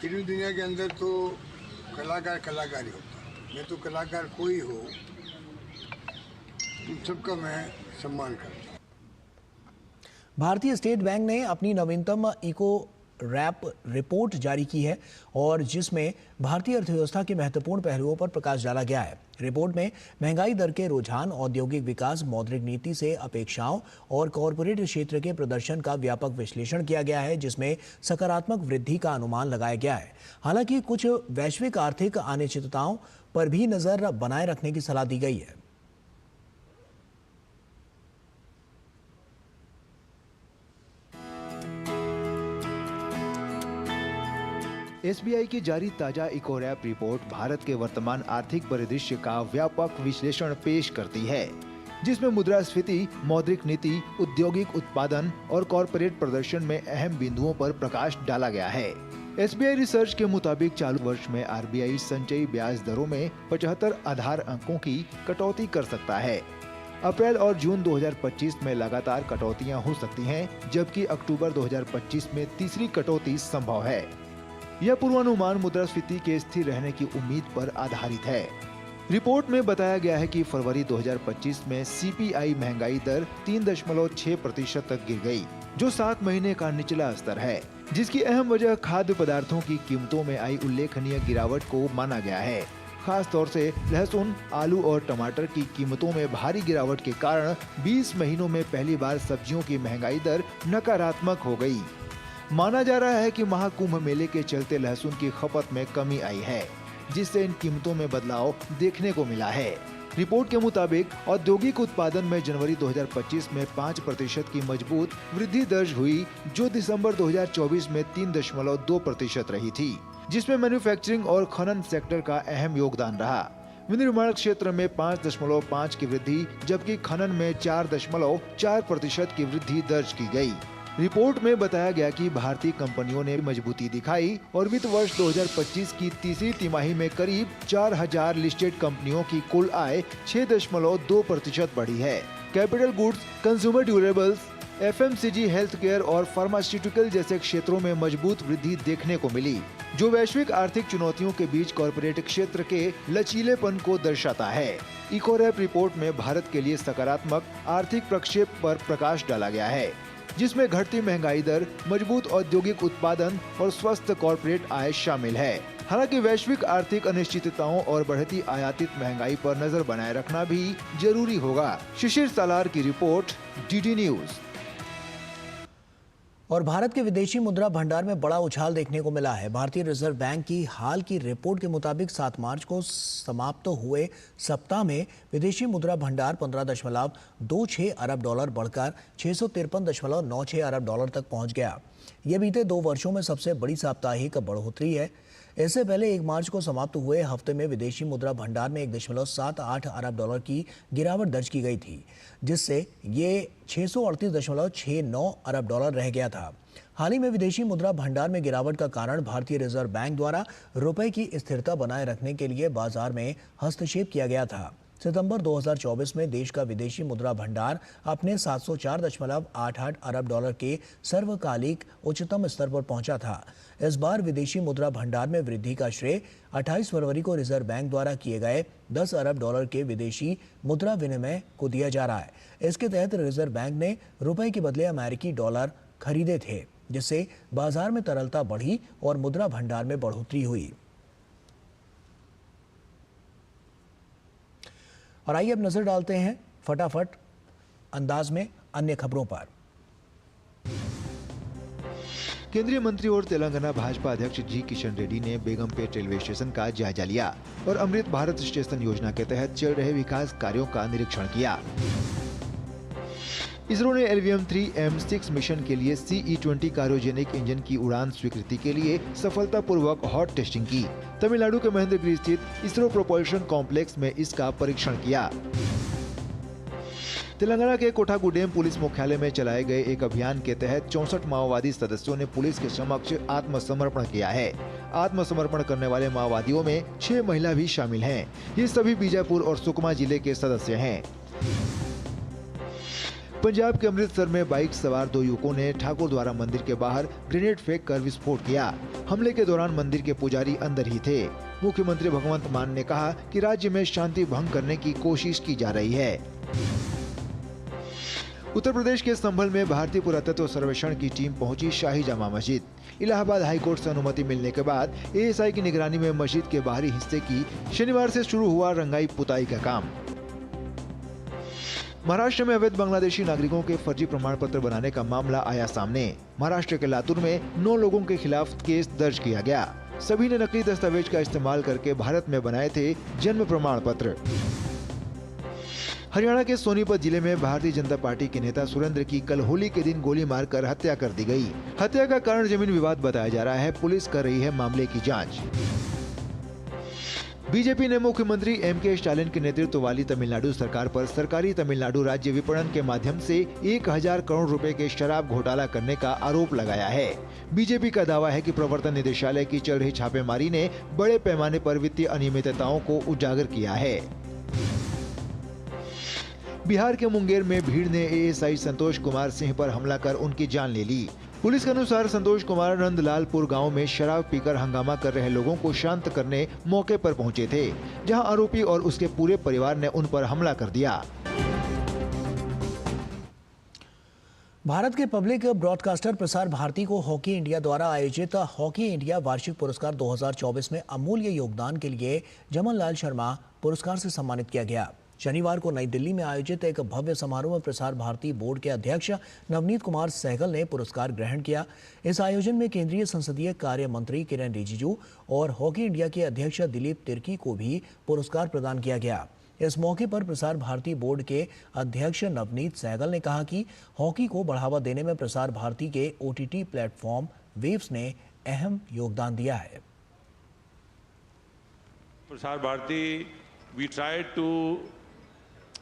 फिल्मी दुनिया के अंदर तो कलाकार कलाकार ही होता है। मैं तो कलाकार कोई हो, उन सबका मैं सम्मान करता हूँ। भारतीय स्टेट बैंक ने अपनी नवीनतम इको रैप रिपोर्ट जारी की है और जिसमें भारतीय अर्थव्यवस्था के महत्वपूर्ण पहलुओं पर प्रकाश डाला गया है। रिपोर्ट में महंगाई दर के रुझान, औद्योगिक विकास, मौद्रिक नीति से अपेक्षाओं और कॉरपोरेट क्षेत्र के प्रदर्शन का व्यापक विश्लेषण किया गया है, जिसमें सकारात्मक वृद्धि का अनुमान लगाया गया है। हालांकि कुछ वैश्विक आर्थिक अनिश्चितताओं पर भी नजर बनाए रखने की सलाह दी गई है। एसबीआई की जारी ताजा इकोरैप रिपोर्ट भारत के वर्तमान आर्थिक परिदृश्य का व्यापक विश्लेषण पेश करती है, जिसमें मुद्रास्फीति, मौद्रिक नीति, औद्योगिक उत्पादन और कॉरपोरेट प्रदर्शन में अहम बिंदुओं पर प्रकाश डाला गया है। एसबीआई रिसर्च के मुताबिक चालू वर्ष में आरबीआई संचयी ब्याज दरों में 75 आधार अंकों की कटौती कर सकता है। अप्रैल और जून 2025 में लगातार कटौतियां हो सकती हैं, जबकि अक्टूबर 2025 में तीसरी कटौती संभव है। यह पूर्वानुमान मुद्रास्फीति के स्थिर रहने की उम्मीद पर आधारित है। रिपोर्ट में बताया गया है कि फरवरी 2025 में सीपीआई महंगाई दर 3.6% तक गिर गई, जो 7 महीने का निचला स्तर है, जिसकी अहम वजह खाद्य पदार्थों की कीमतों में आई उल्लेखनीय गिरावट को माना गया है। खास तौर से लहसुन, आलू और टमाटर की कीमतों में भारी गिरावट के कारण 20 महीनों में पहली बार सब्जियों की महंगाई दर नकारात्मक हो गई। माना जा रहा है कि महाकुंभ मेले के चलते लहसुन की खपत में कमी आई है, जिससे इन कीमतों में बदलाव देखने को मिला है। रिपोर्ट के मुताबिक औद्योगिक उत्पादन में जनवरी 2025 में 5% की मजबूत वृद्धि दर्ज हुई, जो दिसंबर 2024 में 3.2% रही थी, जिसमें मैन्युफैक्चरिंग और खनन सेक्टर का अहम योगदान रहा। विनिर्माण क्षेत्र में 5.5 की वृद्धि, जबकि खनन में 4.4% की वृद्धि दर्ज की गई। रिपोर्ट में बताया गया कि भारतीय कंपनियों ने मजबूती दिखाई और वित्त वर्ष 2025 की तीसरी तिमाही में करीब 4000 लिस्टेड कंपनियों की कुल आय 6.2% बढ़ी है। Capital goods, consumer durables, FMCG, health care और फार्मास्यूटिकल जैसे क्षेत्रों में मजबूत वृद्धि देखने को मिली, जो वैश्विक आर्थिक चुनौतियों के बीच कॉरपोरेट क्षेत्र के लचीलेपन को दर्शाता है। इकोरैप रिपोर्ट में भारत के लिए सकारात्मक आर्थिक प्रक्षेप पर प्रकाश डाला गया है, जिसमें घटती महंगाई दर, मजबूत औद्योगिक उत्पादन और स्वस्थ कॉरपोरेट आय शामिल है। हालांकि वैश्विक आर्थिक अनिश्चितताओं और बढ़ती आयातित महंगाई पर नजर बनाए रखना भी जरूरी होगा। शिशिर सालार की रिपोर्ट, डीडी न्यूज। और भारत के विदेशी मुद्रा भंडार में बड़ा उछाल देखने को मिला है। भारतीय रिजर्व बैंक की हाल की रिपोर्ट के मुताबिक 7 मार्च को समाप्त हुए सप्ताह में विदेशी मुद्रा भंडार 15.26 अरब डॉलर बढ़कर 653.96 अरब डॉलर तक पहुंच गया। यह बीते 2 वर्षों में सबसे बड़ी साप्ताहिक बढ़ोतरी है। इससे पहले 1 मार्च को समाप्त हुए हफ्ते में विदेशी मुद्रा भंडार में 1.78 अरब डॉलर की गिरावट दर्ज की गई थी, जिससे ये 638.69 अरब डॉलर रह गया था। हाल ही में विदेशी मुद्रा भंडार में गिरावट का कारण भारतीय रिजर्व बैंक द्वारा रुपए की स्थिरता बनाए रखने के लिए बाजार में हस्तक्षेप किया गया था। सितंबर 2024 में देश का विदेशी मुद्रा भंडार अपने 704.88 अरब डॉलर के सर्वकालिक उच्चतम स्तर पर पहुंचा था। इस बार विदेशी मुद्रा भंडार में वृद्धि का श्रेय 28 फरवरी को रिजर्व बैंक द्वारा किए गए 10 अरब डॉलर के विदेशी मुद्रा विनिमय को दिया जा रहा है। इसके तहत रिजर्व बैंक ने रुपए के बदले अमेरिकी डॉलर खरीदे थे, जिससे बाजार में तरलता बढ़ी और मुद्रा भंडार में बढ़ोतरी हुई। और आइए अब नजर डालते हैं फटाफट अंदाज में अन्य खबरों पर। केंद्रीय मंत्री और तेलंगाना भाजपा अध्यक्ष जी किशन रेड्डी ने बेगमपेट रेलवे स्टेशन का जायजा लिया और अमृत भारत स्टेशन योजना के तहत चल रहे विकास कार्यों का निरीक्षण किया। इसरो ने LVM-3 M6 मिशन के लिए CE-20 क्रायोजेनिक इंजन की उड़ान स्वीकृति के लिए सफलतापूर्वक हॉट टेस्टिंग की। तमिलनाडु के महेंद्रगिरी स्थित इसरो प्रोपल्शन कॉम्प्लेक्स में इसका परीक्षण किया। तेलंगाना के कोठागुडेम पुलिस मुख्यालय में चलाए गए एक अभियान के तहत 64 माओवादी सदस्यों ने पुलिस के समक्ष आत्मसमर्पण किया है। आत्मसमर्पण करने वाले माओवादियों में 6 महिला भी शामिल हैं। ये सभी बीजापुर और सुकमा जिले के सदस्य हैं। पंजाब के अमृतसर में बाइक सवार 2 युवकों ने ठाकुर द्वारा मंदिर के बाहर ग्रेनेड फेंक कर विस्फोट किया। हमले के दौरान मंदिर के पुजारी अंदर ही थे। मुख्यमंत्री भगवंत मान ने कहा कि राज्य में शांति भंग करने की कोशिश की जा रही है। उत्तर प्रदेश के संभल में भारतीय पुरातत्व सर्वेक्षण की टीम पहुंची शाही जामा मस्जिद। इलाहाबाद हाईकोर्ट से अनुमति मिलने के बाद ASI की निगरानी में मस्जिद के बाहरी हिस्से की शनिवार से शुरू हुआ रंगाई पुताई का काम। महाराष्ट्र में अवैध बांग्लादेशी नागरिकों के फर्जी प्रमाण पत्र बनाने का मामला आया सामने। महाराष्ट्र के लातूर में 9 लोगों के खिलाफ केस दर्ज किया गया। सभी ने नकली दस्तावेज का इस्तेमाल करके भारत में बनाए थे जन्म प्रमाण पत्र। हरियाणा के सोनीपत जिले में भारतीय जनता पार्टी के नेता सुरेंद्र की कल होली के दिन गोली मारकर हत्या कर दी गई। हत्या का कारण जमीन विवाद बताया जा रहा है। पुलिस कर रही है मामले की जांच। बीजेपी ने मुख्यमंत्री एम.के. स्टालिन के नेतृत्व वाली तमिलनाडु सरकार पर सरकारी तमिलनाडु राज्य विपणन के माध्यम से 1000 करोड़ रुपए के शराब घोटाला करने का आरोप लगाया है। बीजेपी का दावा है कि प्रवर्तन निदेशालय की चल रही छापेमारी ने बड़े पैमाने पर वित्तीय अनियमितताओं को उजागर किया है। बिहार के मुंगेर में भीड़ ने एएसआई संतोष कुमार सिंह पर हमला कर उनकी जान ले ली। पुलिस के अनुसार संतोष कुमार नंदलालपुर गांव में शराब पीकर हंगामा कर रहे लोगों को शांत करने मौके पर पहुंचे थे, जहां आरोपी और उसके पूरे परिवार ने उन पर हमला कर दिया। भारत के पब्लिक ब्रॉडकास्टर प्रसार भारती को हॉकी इंडिया द्वारा आयोजित हॉकी इंडिया वार्षिक पुरस्कार 2024 में अमूल्य योगदान के लिए जमन लाल शर्मा पुरस्कार से सम्मानित किया गया। शनिवार को नई दिल्ली में आयोजित एक भव्य समारोह में प्रसार भारती बोर्ड के अध्यक्ष नवनीत कुमार सहगल ने पुरस्कार ग्रहण किया। इस आयोजन में केंद्रीय संसदीय कार्य मंत्री किरेन रिजिजू और हॉकी इंडिया के अध्यक्ष दिलीप तिर्की को भी पुरस्कार प्रदान किया गया। इस मौके पर प्रसार भारती बोर्ड के अध्यक्ष नवनीत सहगल ने कहा कि हॉकी को बढ़ावा देने में प्रसार भारती के OTT प्लेटफॉर्म वेव्स ने अहम योगदान दिया है। Prasar Bharati we tried to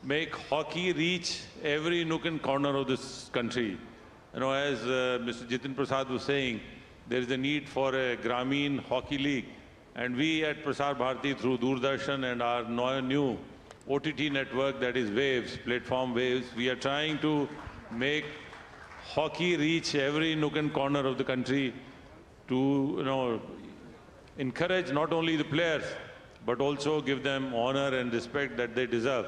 make hockey reach every nook and corner of this country. You know, as Mr. Jitin Prasad was saying, there is a need for a Grameen Hockey League, and we at Prasar Bharati through Doordarshan and our new OTT network, that is Waves, platform Waves, we are trying to make hockey reach every nook and corner of the country to, you know, encourage not only the players but also give them honor and respect that they deserve.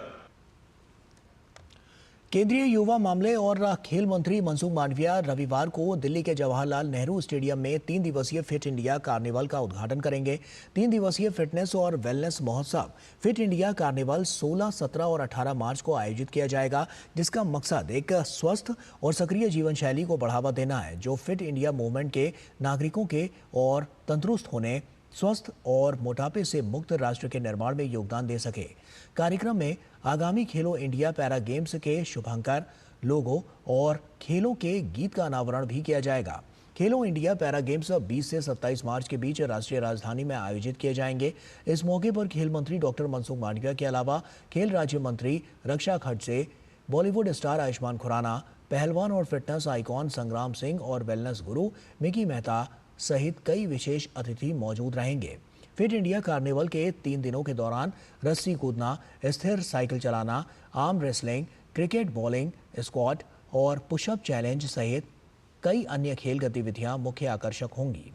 केंद्रीय युवा मामले और खेल मंत्री मनसुख मांडविया रविवार को दिल्ली के Jawaharlal Nehru stadium में 3 दिवसीय फिट इंडिया कार्निवल का उद्घाटन करेंगे। 3 दिवसीय फिटनेस और वेलनेस महोत्सव फिट इंडिया कार्निवल 16, 17 और 18 मार्च को आयोजित किया जाएगा, जिसका मकसद एक स्वस्थ और सक्रिय जीवन शैली को बढ़ावा देना है, जो फिट इंडिया मूवमेंट के नागरिकों के और तंदुरुस्त होने, स्वस्थ और मोटापे से मुक्त राष्ट्र के निर्माण में योगदान दे सके। कार्यक्रम में आगामी खेलो इंडिया पैरा गेम्स के शुभांकर, लोगो और खेलों के गीत का अनावरण भी किया जाएगा। खेलो इंडिया पैरा गेम्स 20 से 27 मार्च के बीच राष्ट्रीय राजधानी में आयोजित किए जाएंगे। इस मौके पर खेल मंत्री डॉक्टर मनसुख मांडविया के अलावा खेल राज्य मंत्री रक्षा खडसे, बॉलीवुड स्टार आयुष्मान खुराना, पहलवान और फिटनेस आइकॉन संग्राम सिंह और वेलनेस गुरु मिकी मेहता सहित कई विशेष अतिथि मौजूद रहेंगे। फिट इंडिया कार्निवल के 3 दिनों के दौरान रस्सी कूदना, स्थिर साइकिल चलाना, arm wrestling, cricket, bowling, squat और पुशअप चैलेंज सहित कई अन्य खेल गतिविधियां मुख्य आकर्षक होंगी।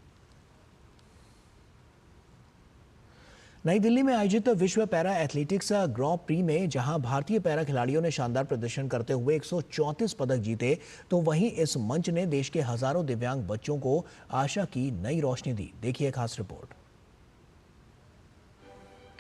नई दिल्ली में आयोजित विश्व पैरा एथलेटिक्स ग्रां प्री में जहां भारतीय पैरा खिलाड़ियों ने शानदार प्रदर्शन करते हुए 134 पदक जीते, तो वहीं इस मंच ने देश के हजारों दिव्यांग बच्चों को आशा की नई रोशनी दी। देखिए खास रिपोर्ट।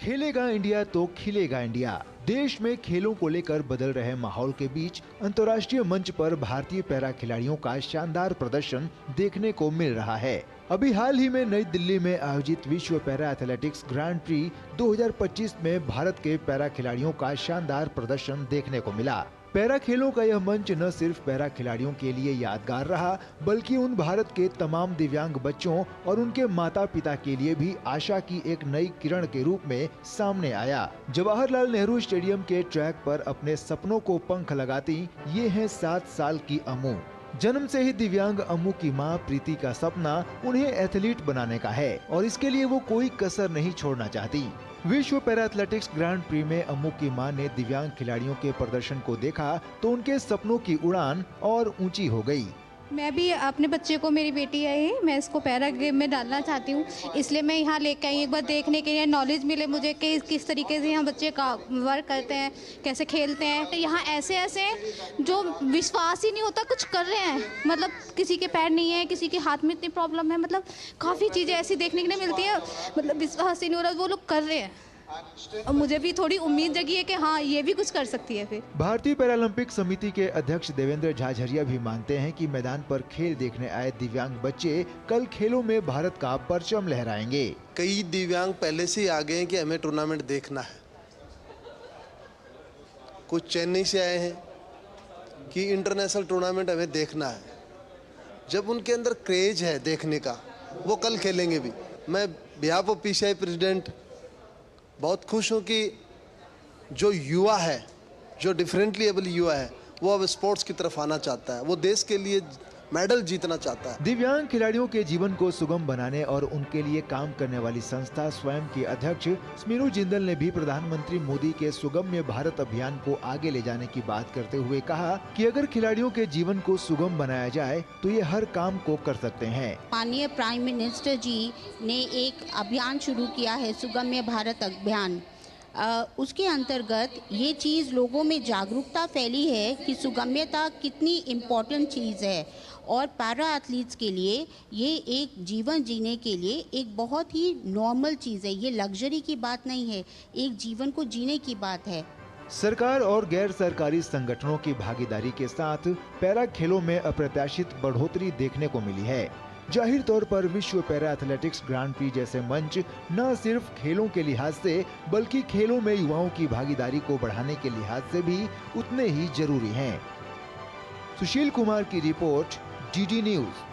खेलेगा इंडिया तो खिलेगा इंडिया। देश में खेलों को लेकर बदल रहे माहौल के बीच अंतर्राष्ट्रीय मंच पर भारतीय पैरा खिलाड़ियों का शानदार प्रदर्शन देखने को मिल रहा है। अभी हाल ही में नई दिल्ली में आयोजित विश्व पैरा एथलेटिक्स ग्रांड प्री 2025 में भारत के पैरा खिलाड़ियों का शानदार प्रदर्शन देखने को मिला। पैरा खेलों का यह मंच न सिर्फ पैरा खिलाड़ियों के लिए यादगार रहा, बल्कि उन भारत के तमाम दिव्यांग बच्चों और उनके माता पिता के लिए भी आशा की एक नई किरण के रूप में सामने आया। जवाहरलाल नेहरू स्टेडियम के ट्रैक पर अपने सपनों को पंख लगाती ये हैं 7 साल की अम्मू। जन्म से ही दिव्यांग अम्मू की मां प्रीति का सपना उन्हें एथलीट बनाने का है और इसके लिए वो कोई कसर नहीं छोड़ना चाहती। विश्व पैरा एथलेटिक्स ग्रांड प्री में अम्मू की मां ने दिव्यांग खिलाड़ियों के प्रदर्शन को देखा तो उनके सपनों की उड़ान और ऊंची हो गई। मैं भी अपने बच्चे को, मेरी बेटी है, मैं इसको पैरा गेम में डालना चाहती हूँ, इसलिए मैं यहाँ लेकर आई एक बार देखने के लिए, नॉलेज मिले मुझे कि किस तरीके से यहाँ बच्चे का वर्क करते हैं, कैसे खेलते हैं। यहाँ ऐसे ऐसे जो विश्वास ही नहीं होता कुछ कर रहे हैं, मतलब किसी के पैर नहीं है, किसी के हाथ में इतनी प्रॉब्लम है, मतलब काफ़ी चीज़ें ऐसी देखने के लिए मिलती है, मतलब विश्वास ही नहीं हो रहा वो लोग कर रहे हैं। और मुझे भी थोड़ी उम्मीद जगी है कि हाँ ये भी कुछ कर सकती है। फिर भारतीय पैरालंपिक समिति के अध्यक्ष देवेंद्र झाझरिया भी मानते हैं कि मैदान पर खेल देखने आए दिव्यांग बच्चे कल खेलों में भारत का परचम लहराएंगे। कई दिव्यांग पहले से ही आ गए हैं कि हमें टूर्नामेंट देखना है, कुछ चेन्नई से आए हैं कि इंटरनेशनल टूर्नामेंट हमें देखना है। जब उनके अंदर क्रेज है देखने का, वो कल खेलेंगे भी। मैं बिहाफ ऑफ पीसीआई प्रेसिडेंट बहुत खुश हूँ कि जो युवा है, जो डिफरेंटली एबल युवा है, वो अब स्पोर्ट्स की तरफ आना चाहता है, वो देश के लिए मेडल जीतना चाहता है। दिव्यांग खिलाड़ियों के जीवन को सुगम बनाने और उनके लिए काम करने वाली संस्था स्वयं की अध्यक्ष स्मीरू जिंदल ने भी प्रधानमंत्री मोदी के सुगम्य भारत अभियान को आगे ले जाने की बात करते हुए कहा कि अगर खिलाड़ियों के जीवन को सुगम बनाया जाए तो ये हर काम को कर सकते हैं। माननीय प्राइम मिनिस्टर जी ने एक अभियान शुरू किया है, सुगम्य भारत अभियान। उसके अंतर्गत ये चीज़ लोगों में जागरूकता फैली है कि सुगम्यता कितनी इम्पोर्टेंट चीज़ है और पैरा एथलीट्स के लिए ये एक जीवन जीने के लिए एक बहुत ही नॉर्मल चीज़ है। ये लग्जरी की बात नहीं है, एक जीवन को जीने की बात है। सरकार और गैर सरकारी संगठनों की भागीदारी के साथ पैरा खेलों में अप्रत्याशित बढ़ोतरी देखने को मिली है। जाहिर तौर पर विश्व पैरा एथलेटिक्स ग्रांड प्री जैसे मंच न सिर्फ खेलों के लिहाज से बल्कि खेलों में युवाओं की भागीदारी को बढ़ाने के लिहाज से भी उतने ही जरूरी हैं। सुशील कुमार की report, DD news.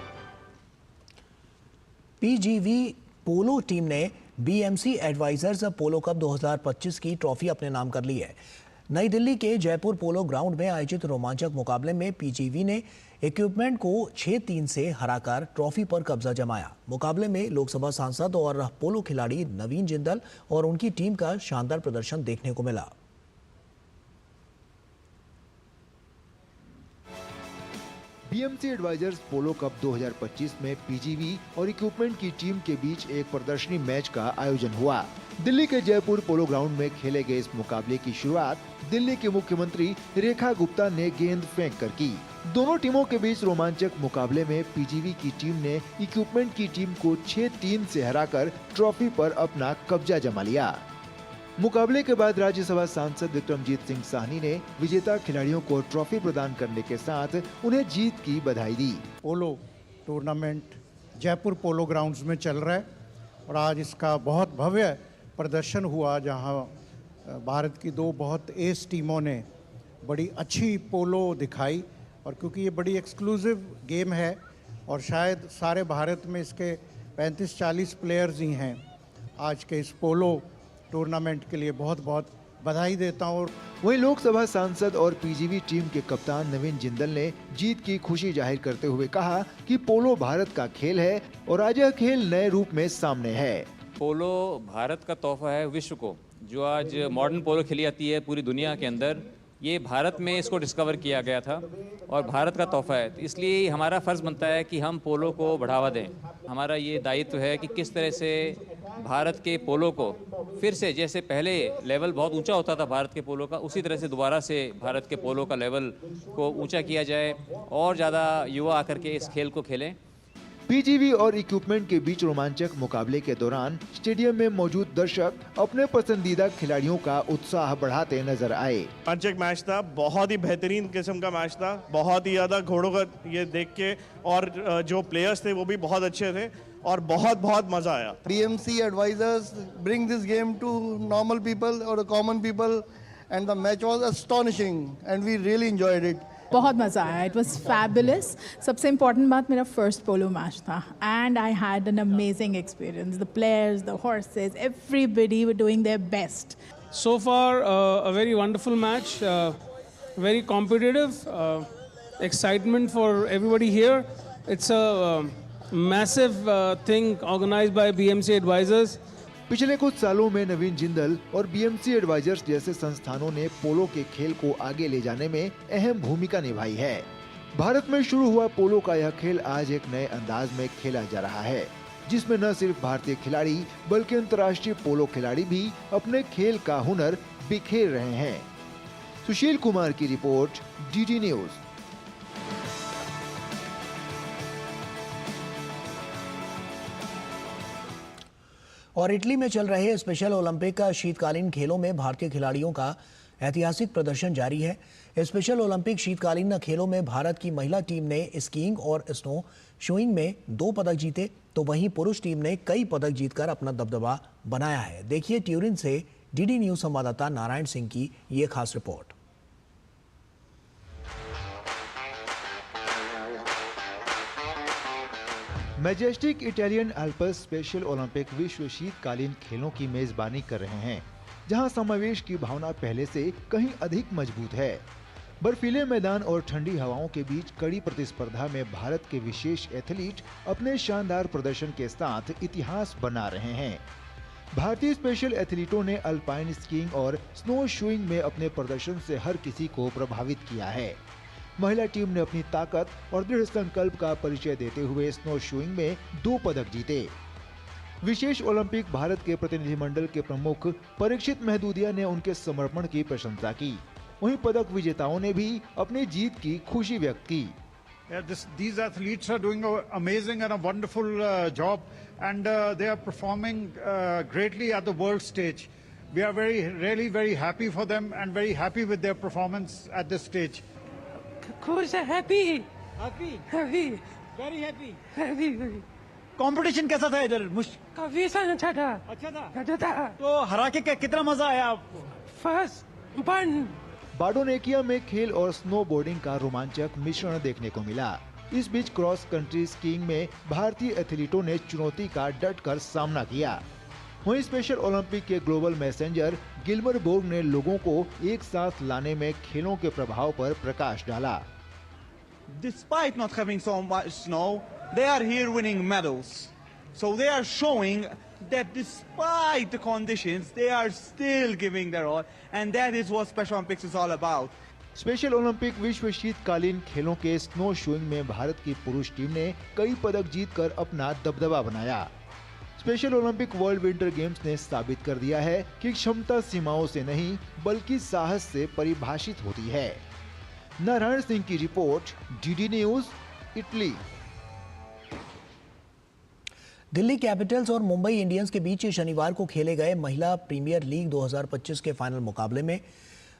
PGV polo team ने बीएमसी एडवाइजर्स पोलो कप 2025 की ट्रॉफी अपने नाम कर ली है। नई दिल्ली के जयपुर पोलो ग्राउंड में आयोजित रोमांचक मुकाबले में पीजीवी ने इक्विपमेंट को 6-3 से हराकर ट्रॉफी पर कब्जा जमाया। मुकाबले में लोकसभा सांसद और पोलो खिलाड़ी नवीन जिंदल और उनकी टीम का शानदार प्रदर्शन देखने को मिला। बीएमसी एडवाइजर्स पोलो कप 2025 में पीजीवी और इक्विपमेंट की टीम के बीच एक प्रदर्शनी मैच का आयोजन हुआ। दिल्ली के जयपुर पोलो ग्राउंड में खेले गए इस मुकाबले की शुरुआत दिल्ली के मुख्यमंत्री रेखा गुप्ता ने गेंद फेंक कर की। दोनों टीमों के बीच रोमांचक मुकाबले में पीजीवी की टीम ने इक्विपमेंट की टीम को 6-3 से हराकर ट्रॉफी पर अपना कब्जा जमा लिया। मुकाबले के बाद राज्यसभा सांसद विक्रमजीत सिंह साहनी ने विजेता खिलाड़ियों को ट्रॉफी प्रदान करने के साथ उन्हें जीत की बधाई दी। पोलो टूर्नामेंट जयपुर पोलो ग्राउंड्स में चल रहा है और आज इसका बहुत भव्य प्रदर्शन हुआ, जहां भारत की दो बहुत एस टीमों ने बड़ी अच्छी पोलो दिखाई। और क्योंकि ये बड़ी एक्सक्लूसिव गेम है और शायद सारे भारत में इसके 35-40 प्लेयर्स ही हैं, आज के इस पोलो टूर्नामेंट के लिए बहुत बहुत बधाई देता हूँ। वहीं लोकसभा सांसद और पीजीवी टीम के कप्तान नवीन जिंदल ने जीत की खुशी जाहिर करते हुए कहा कि पोलो भारत का खेल है और आज यह खेल नए रूप में सामने है। पोलो भारत का तोहफा है विश्व को। जो आज मॉडर्न पोलो खेली जाती है पूरी दुनिया के अंदर, ये भारत में इसको डिस्कवर किया गया था और भारत का तोहफा है। इसलिए हमारा फ़र्ज़ बनता है कि हम पोलो को बढ़ावा दें। हमारा ये दायित्व है कि किस तरह से भारत के पोलो को फिर से, जैसे पहले लेवल बहुत ऊंचा होता था भारत के पोलो का, उसी तरह से दोबारा से भारत के पोलो का लेवल को ऊंचा किया जाए और ज़्यादा युवा आकर के इस खेल को खेलें। पीजीवी और इक्विपमेंट के बीच रोमांचक मुकाबले के दौरान स्टेडियम में मौजूद दर्शक अपने पसंदीदा खिलाड़ियों का उत्साह बढ़ाते नजर आए। रोमांचक मैच था, बहुत ही बेहतरीन किस्म का मैच था। बहुत ही ज्यादा घोड़ों का ये देख के, और जो प्लेयर्स थे वो भी बहुत अच्छे थे और बहुत मजा आया। BMC advisors bring this game to normal people or common people and the match was astonishing and we really enjoyed it. बहुत मज़ा आया, इट वॉज फैबुलस। सबसे इम्पॉर्टेंट बात, मेरा फर्स्ट पोलो मैच था and I had an amazing experience. The players, the horses, everybody were doing their best. So far, a very wonderful match, very competitive, excitement for everybody here. It's a massive thing organized by BMC Advisors. पिछले कुछ सालों में नवीन जिंदल और BMC advisers जैसे संस्थानों ने पोलो के खेल को आगे ले जाने में अहम भूमिका निभाई है। भारत में शुरू हुआ पोलो का यह खेल आज एक नए अंदाज में खेला जा रहा है, जिसमें न सिर्फ भारतीय खिलाड़ी बल्कि अंतर्राष्ट्रीय पोलो खिलाड़ी भी अपने खेल का हुनर बिखेर रहे हैं। सुशील कुमार की रिपोर्ट, डीडी न्यूज। और इटली में चल रहे स्पेशल ओलंपिक का शीतकालीन खेलों में भारतीय खिलाड़ियों का ऐतिहासिक प्रदर्शन जारी है। स्पेशल ओलंपिक शीतकालीन खेलों में भारत की महिला टीम ने स्कीइंग और स्नो शोइंग में 2 पदक जीते, तो वहीं पुरुष टीम ने कई पदक जीतकर अपना दबदबा बनाया है। देखिए ट्यूरिन से डीडी न्यूज संवाददाता नारायण सिंह की ये खास report. Majestic Italian Alps special Olympic विश्व शीतकालीन खेलों की मेजबानी कर रहे हैं, जहां समावेश की भावना पहले से कहीं अधिक मजबूत है। बर्फीले मैदान और ठंडी हवाओं के बीच कड़ी प्रतिस्पर्धा में भारत के विशेष एथलीट अपने शानदार प्रदर्शन के साथ इतिहास बना रहे हैं। भारतीय स्पेशल एथलीटों ने अल्पाइन स्कीइंग और स्नो शूइंग में अपने प्रदर्शन से हर किसी को प्रभावित किया है। महिला टीम ने अपनी ताकत और दृढ़ संकल्प का परिचय देते हुए स्नो शूइंग में 2 पदक जीते। विशेष ओलंपिक भारत के प्रतिनिधिमंडल के प्रमुख परीक्षित महदूदिया ने उनके समर्पण की प्रशंसा की। वहीं पदक विजेताओं ने भी अपनी जीत की खुशी व्यक्त की। These athletes are doing an amazing and a wonderful job, and they are performing greatly at the world stage. We are really very happy for them and very happy with their performance at this stage. Of course, happy. Very happy. Competition कैसा था इधर? काफी अच्छा था। अच्छा था। तो हरा के कितना मजा आया आपको? फर्स्ट 1 बाडोनेकिया में खेल और स्नोबोर्डिंग का रोमांचक मिश्रण देखने को मिला। इस बीच क्रॉस कंट्री स्कीइंग में भारतीय एथलीटों ने चुनौती का डटकर सामना किया। वहीं स्पेशल ओलंपिक के ग्लोबल मैसेंजर गिल्मर बोर्ग ने लोगों को एक साथ लाने में खेलों के प्रभाव पर प्रकाश डाला। Despite not having so much snow, they are here winning medals. So they are showing that despite the conditions, they are still giving their all, and that is what Special Olympics is all about. Special Olympic विश्व शीतकालीन खेलों के snow shooing में भारत की पुरुष team ने कई पदक जीतकर अपना दबदबा बनाया। Special Olympic world winter games ने साबित कर दिया है कि क्षमता सीमाओं से नहीं बल्कि साहस से परिभाषित होती है। नारायण सिंह की report, DD news, Italy. Delhi Capitals और मुंबई इंडियंस के बीच शनिवार को खेले गए महिला प्रीमियर लीग 2025 के फाइनल मुकाबले में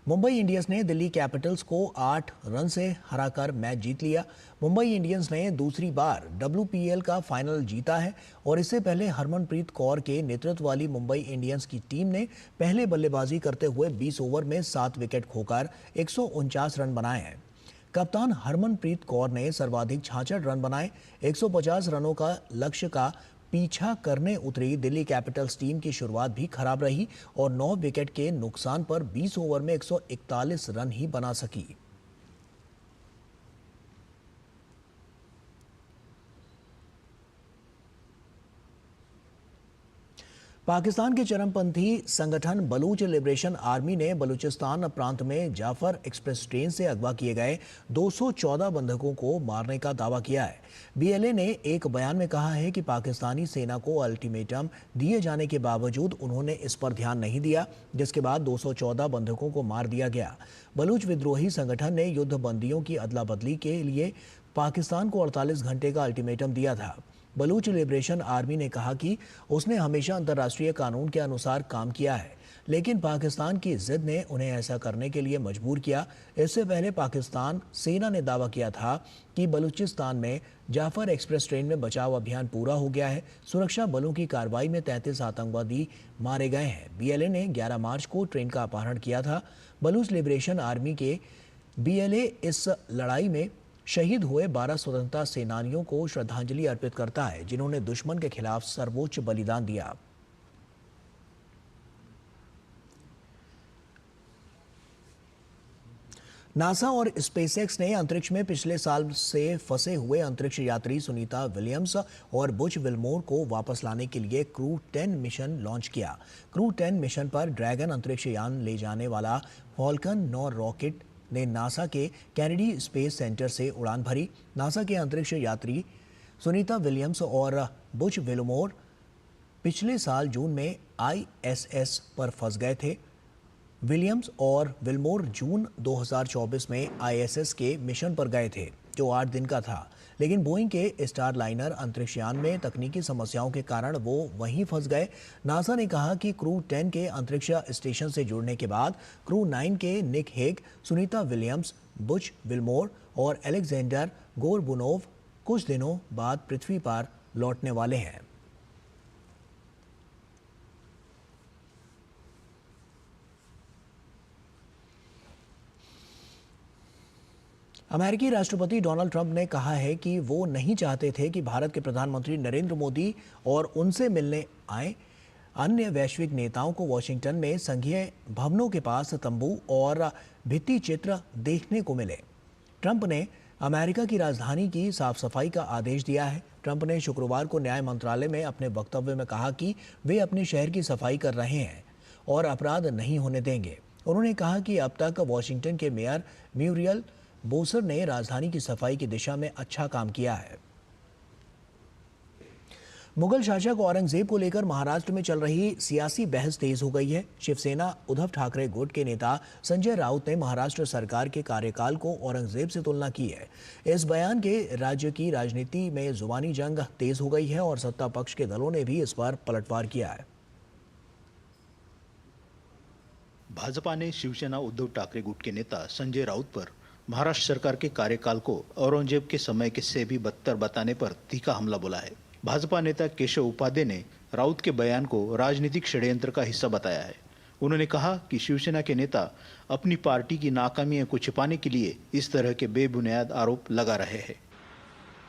मुंबई इंडियंस ने दिल्ली कैपिटल्स को 8 रन से हराकर मैच जीत लिया। मुंबई इंडियंस ने दूसरी बार WPL का फाइनल जीता है और इससे पहले हरमनप्रीत कौर के नेतृत्व वाली मुंबई इंडियंस की टीम ने पहले बल्लेबाजी करते हुए 20 ओवर में 7 विकेट खोकर 149 रन बनाए हैं। कप्तान हरमनप्रीत कौर ने सर्वाधिक 66 रन बनाए। 150 रनों का लक्ष्य का पीछा करने उतरी दिल्ली कैपिटल्स टीम की शुरुआत भी खराब रही और 9 विकेट के नुकसान पर 20 ओवर में 141 रन ही बना सकी। पाकिस्तान के चरमपंथी संगठन बलूच लिबरेशन आर्मी ने बलूचिस्तान प्रांत में जाफर एक्सप्रेस ट्रेन से अगवा किए गए 214 बंधकों को मारने का दावा किया है। BLA ने एक बयान में कहा है कि पाकिस्तानी सेना को अल्टीमेटम दिए जाने के बावजूद उन्होंने इस पर ध्यान नहीं दिया, जिसके बाद 214 बंधकों को मार दिया गया। बलूच विद्रोही संगठन ने युद्ध बंदियों की अदला बदली के लिए पाकिस्तान को 48 घंटे का अल्टीमेटम दिया था। बलूच लिबरेशन आर्मी ने कहा कि उसने हमेशा अंतर्राष्ट्रीय कानून के अनुसार काम किया है, लेकिन पाकिस्तान की जिद ने उन्हें ऐसा करने के लिए मजबूर किया। इससे पहले पाकिस्तान सेना ने दावा किया था कि बलूचिस्तान में जाफर एक्सप्रेस ट्रेन में बचाव अभियान पूरा हो गया है। सुरक्षा बलों की कार्रवाई में 33 आतंकवादी मारे गए हैं। BLA ने 11 मार्च को ट्रेन का अपहरण किया था। बलूच लिबरेशन आर्मी के BLA इस लड़ाई में शहीद हुए 12 स्वतंत्रता सेनानियों को श्रद्धांजलि अर्पित करता है, जिन्होंने दुश्मन के खिलाफ सर्वोच्च बलिदान दिया। नासा और स्पेसएक्स ने अंतरिक्ष में पिछले साल से फंसे हुए अंतरिक्ष यात्री सुनीता विलियम्स और बुच विल्मोर को वापस लाने के लिए क्रू 10 मिशन लॉन्च किया। क्रू 10 मिशन पर ड्रैगन अंतरिक्ष यान ले जाने वाला फॉल्कन 9 रॉकेट ने नासा के कैनेडी स्पेस सेंटर से उड़ान भरी। नासा के अंतरिक्ष यात्री सुनीता विलियम्स और बुच विल्मोर पिछले साल जून में ISS पर फंस गए थे। विलियम्स और विल्मोर जून 2024 में ISS के मिशन पर गए थे, जो 8 दिन का था, लेकिन बोइंग के स्टार लाइनर अंतरिक्ष यान में तकनीकी समस्याओं के कारण वो वहीं फंस गए। नासा ने कहा कि क्रू 10 के अंतरिक्ष स्टेशन से जुड़ने के बाद क्रू 9 के Nick Hague, Sunita Williams, Butch Wilmore और अलेक्जेंडर गोरबुनोव कुछ दिनों बाद पृथ्वी पर लौटने वाले हैं। अमेरिकी राष्ट्रपति डोनाल्ड ट्रंप ने कहा है कि वो नहीं चाहते थे कि भारत के प्रधानमंत्री नरेंद्र मोदी और उनसे मिलने आए अन्य वैश्विक नेताओं को वॉशिंगटन में संघीय भवनों के पास तंबू और भित्ति चित्र देखने को मिले। ट्रंप ने अमेरिका की राजधानी की साफ सफाई का आदेश दिया है। ट्रंप ने शुक्रवार को न्याय मंत्रालय में अपने वक्तव्य में कहा कि वे अपने शहर की सफाई कर रहे हैं और अपराध नहीं होने देंगे। उन्होंने कहा कि अब तक वॉशिंगटन के मेयर म्यूरियल बोसर ने राजधानी की सफाई की दिशा में अच्छा काम किया है। मुगल शासक औरंगजेब को लेकर महाराष्ट्र में चल रही सियासी बहस तेज हो गई है। शिवसेना उद्धव ठाकरे गुट के नेता संजय राउत ने महाराष्ट्र सरकार के कार्यकाल को औरंगजेब से तुलना की है। इस बयान के राज्य की राजनीति में जुबानी जंग तेज हो गई है और सत्ता पक्ष के दलों ने भी इस पर पलटवार किया है। भाजपा ने शिवसेना उद्धव ठाकरे गुट के नेता संजय राउत पर महाराष्ट्र सरकार के कार्यकाल को औरंगजेब के समय के से भी बदतर बताने पर तीखा हमला बोला है। भाजपा नेता केशव उपाध्याय ने राउत के बयान को राजनीतिक षड्यंत्र का हिस्सा बताया है। उन्होंने कहा कि शिवसेना के नेता अपनी पार्टी की नाकामियों को छिपाने के लिए इस तरह के बेबुनियाद आरोप लगा रहे हैं।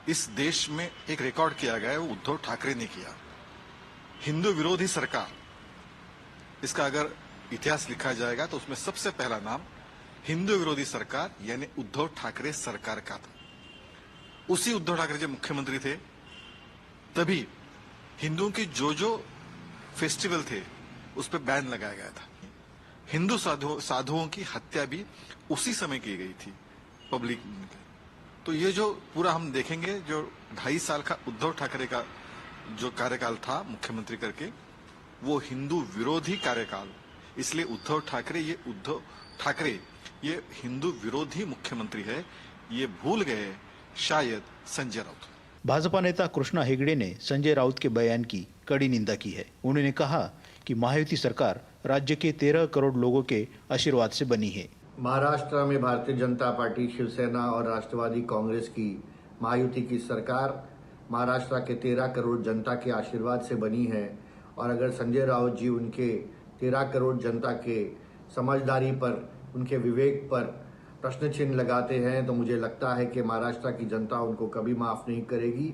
इस देश में एक रिकॉर्ड किया गया है, वो उद्धव ठाकरे ने किया। हिंदू विरोधी सरकार, इसका अगर इतिहास लिखा जाएगा तो उसमें सबसे पहला नाम हिंदू विरोधी सरकार यानी उद्धव ठाकरे सरकार का था। उसी उद्धव ठाकरे जब मुख्यमंत्री थे तभी हिंदुओं की जो फेस्टिवल थे उस पर बैन लगाया गया था। हिंदू साधुओं की हत्या भी उसी समय की गई थी पब्लिक में। तो ये जो पूरा हम देखेंगे, जो 2.5 साल का उद्धव ठाकरे का जो कार्यकाल था मुख्यमंत्री करके, वो हिंदू विरोधी कार्यकाल। इसलिए उद्धव ठाकरे ये हिंदू विरोधी मुख्यमंत्री है, ये भूल गए शायद संजय राउत। भाजपा नेता कृष्णा हेगड़े ने संजय राउत के बयान की कड़ी निंदा की है। उन्होंने कहा कि महायुति सरकार राज्य के 13 करोड़ लोगों के आशीर्वाद से बनी है। महाराष्ट्र में भारतीय जनता पार्टी, शिवसेना और राष्ट्रवादी कांग्रेस की महायुति की सरकार महाराष्ट्र के 13 करोड़ जनता के आशीर्वाद से बनी है। और अगर संजय राउत जी उनके 13 करोड़ जनता के समझदारी पर, उनके विवेक पर प्रश्न चिन्ह लगाते हैं तो मुझे लगता है कि महाराष्ट्र की जनता उनको कभी माफ नहीं करेगी।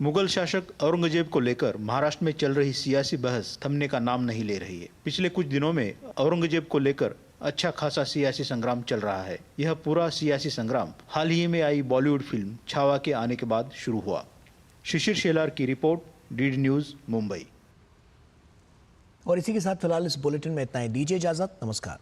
मुगल शासक औरंगजेब को लेकर महाराष्ट्र में चल रही सियासी बहस थमने का नाम नहीं ले रही है। पिछले कुछ दिनों में औरंगजेब को लेकर अच्छा खासा सियासी संग्राम चल रहा है। यह पूरा सियासी संग्राम हाल ही में आई बॉलीवुड फिल्म छावा के आने के बाद शुरू हुआ। शिशिर शेलार की रिपोर्ट, डीडी न्यूज, मुंबई। और इसी के साथ फिलहाल इस बुलेटिन में इतना ही। दीजिए इजाजत, नमस्कार।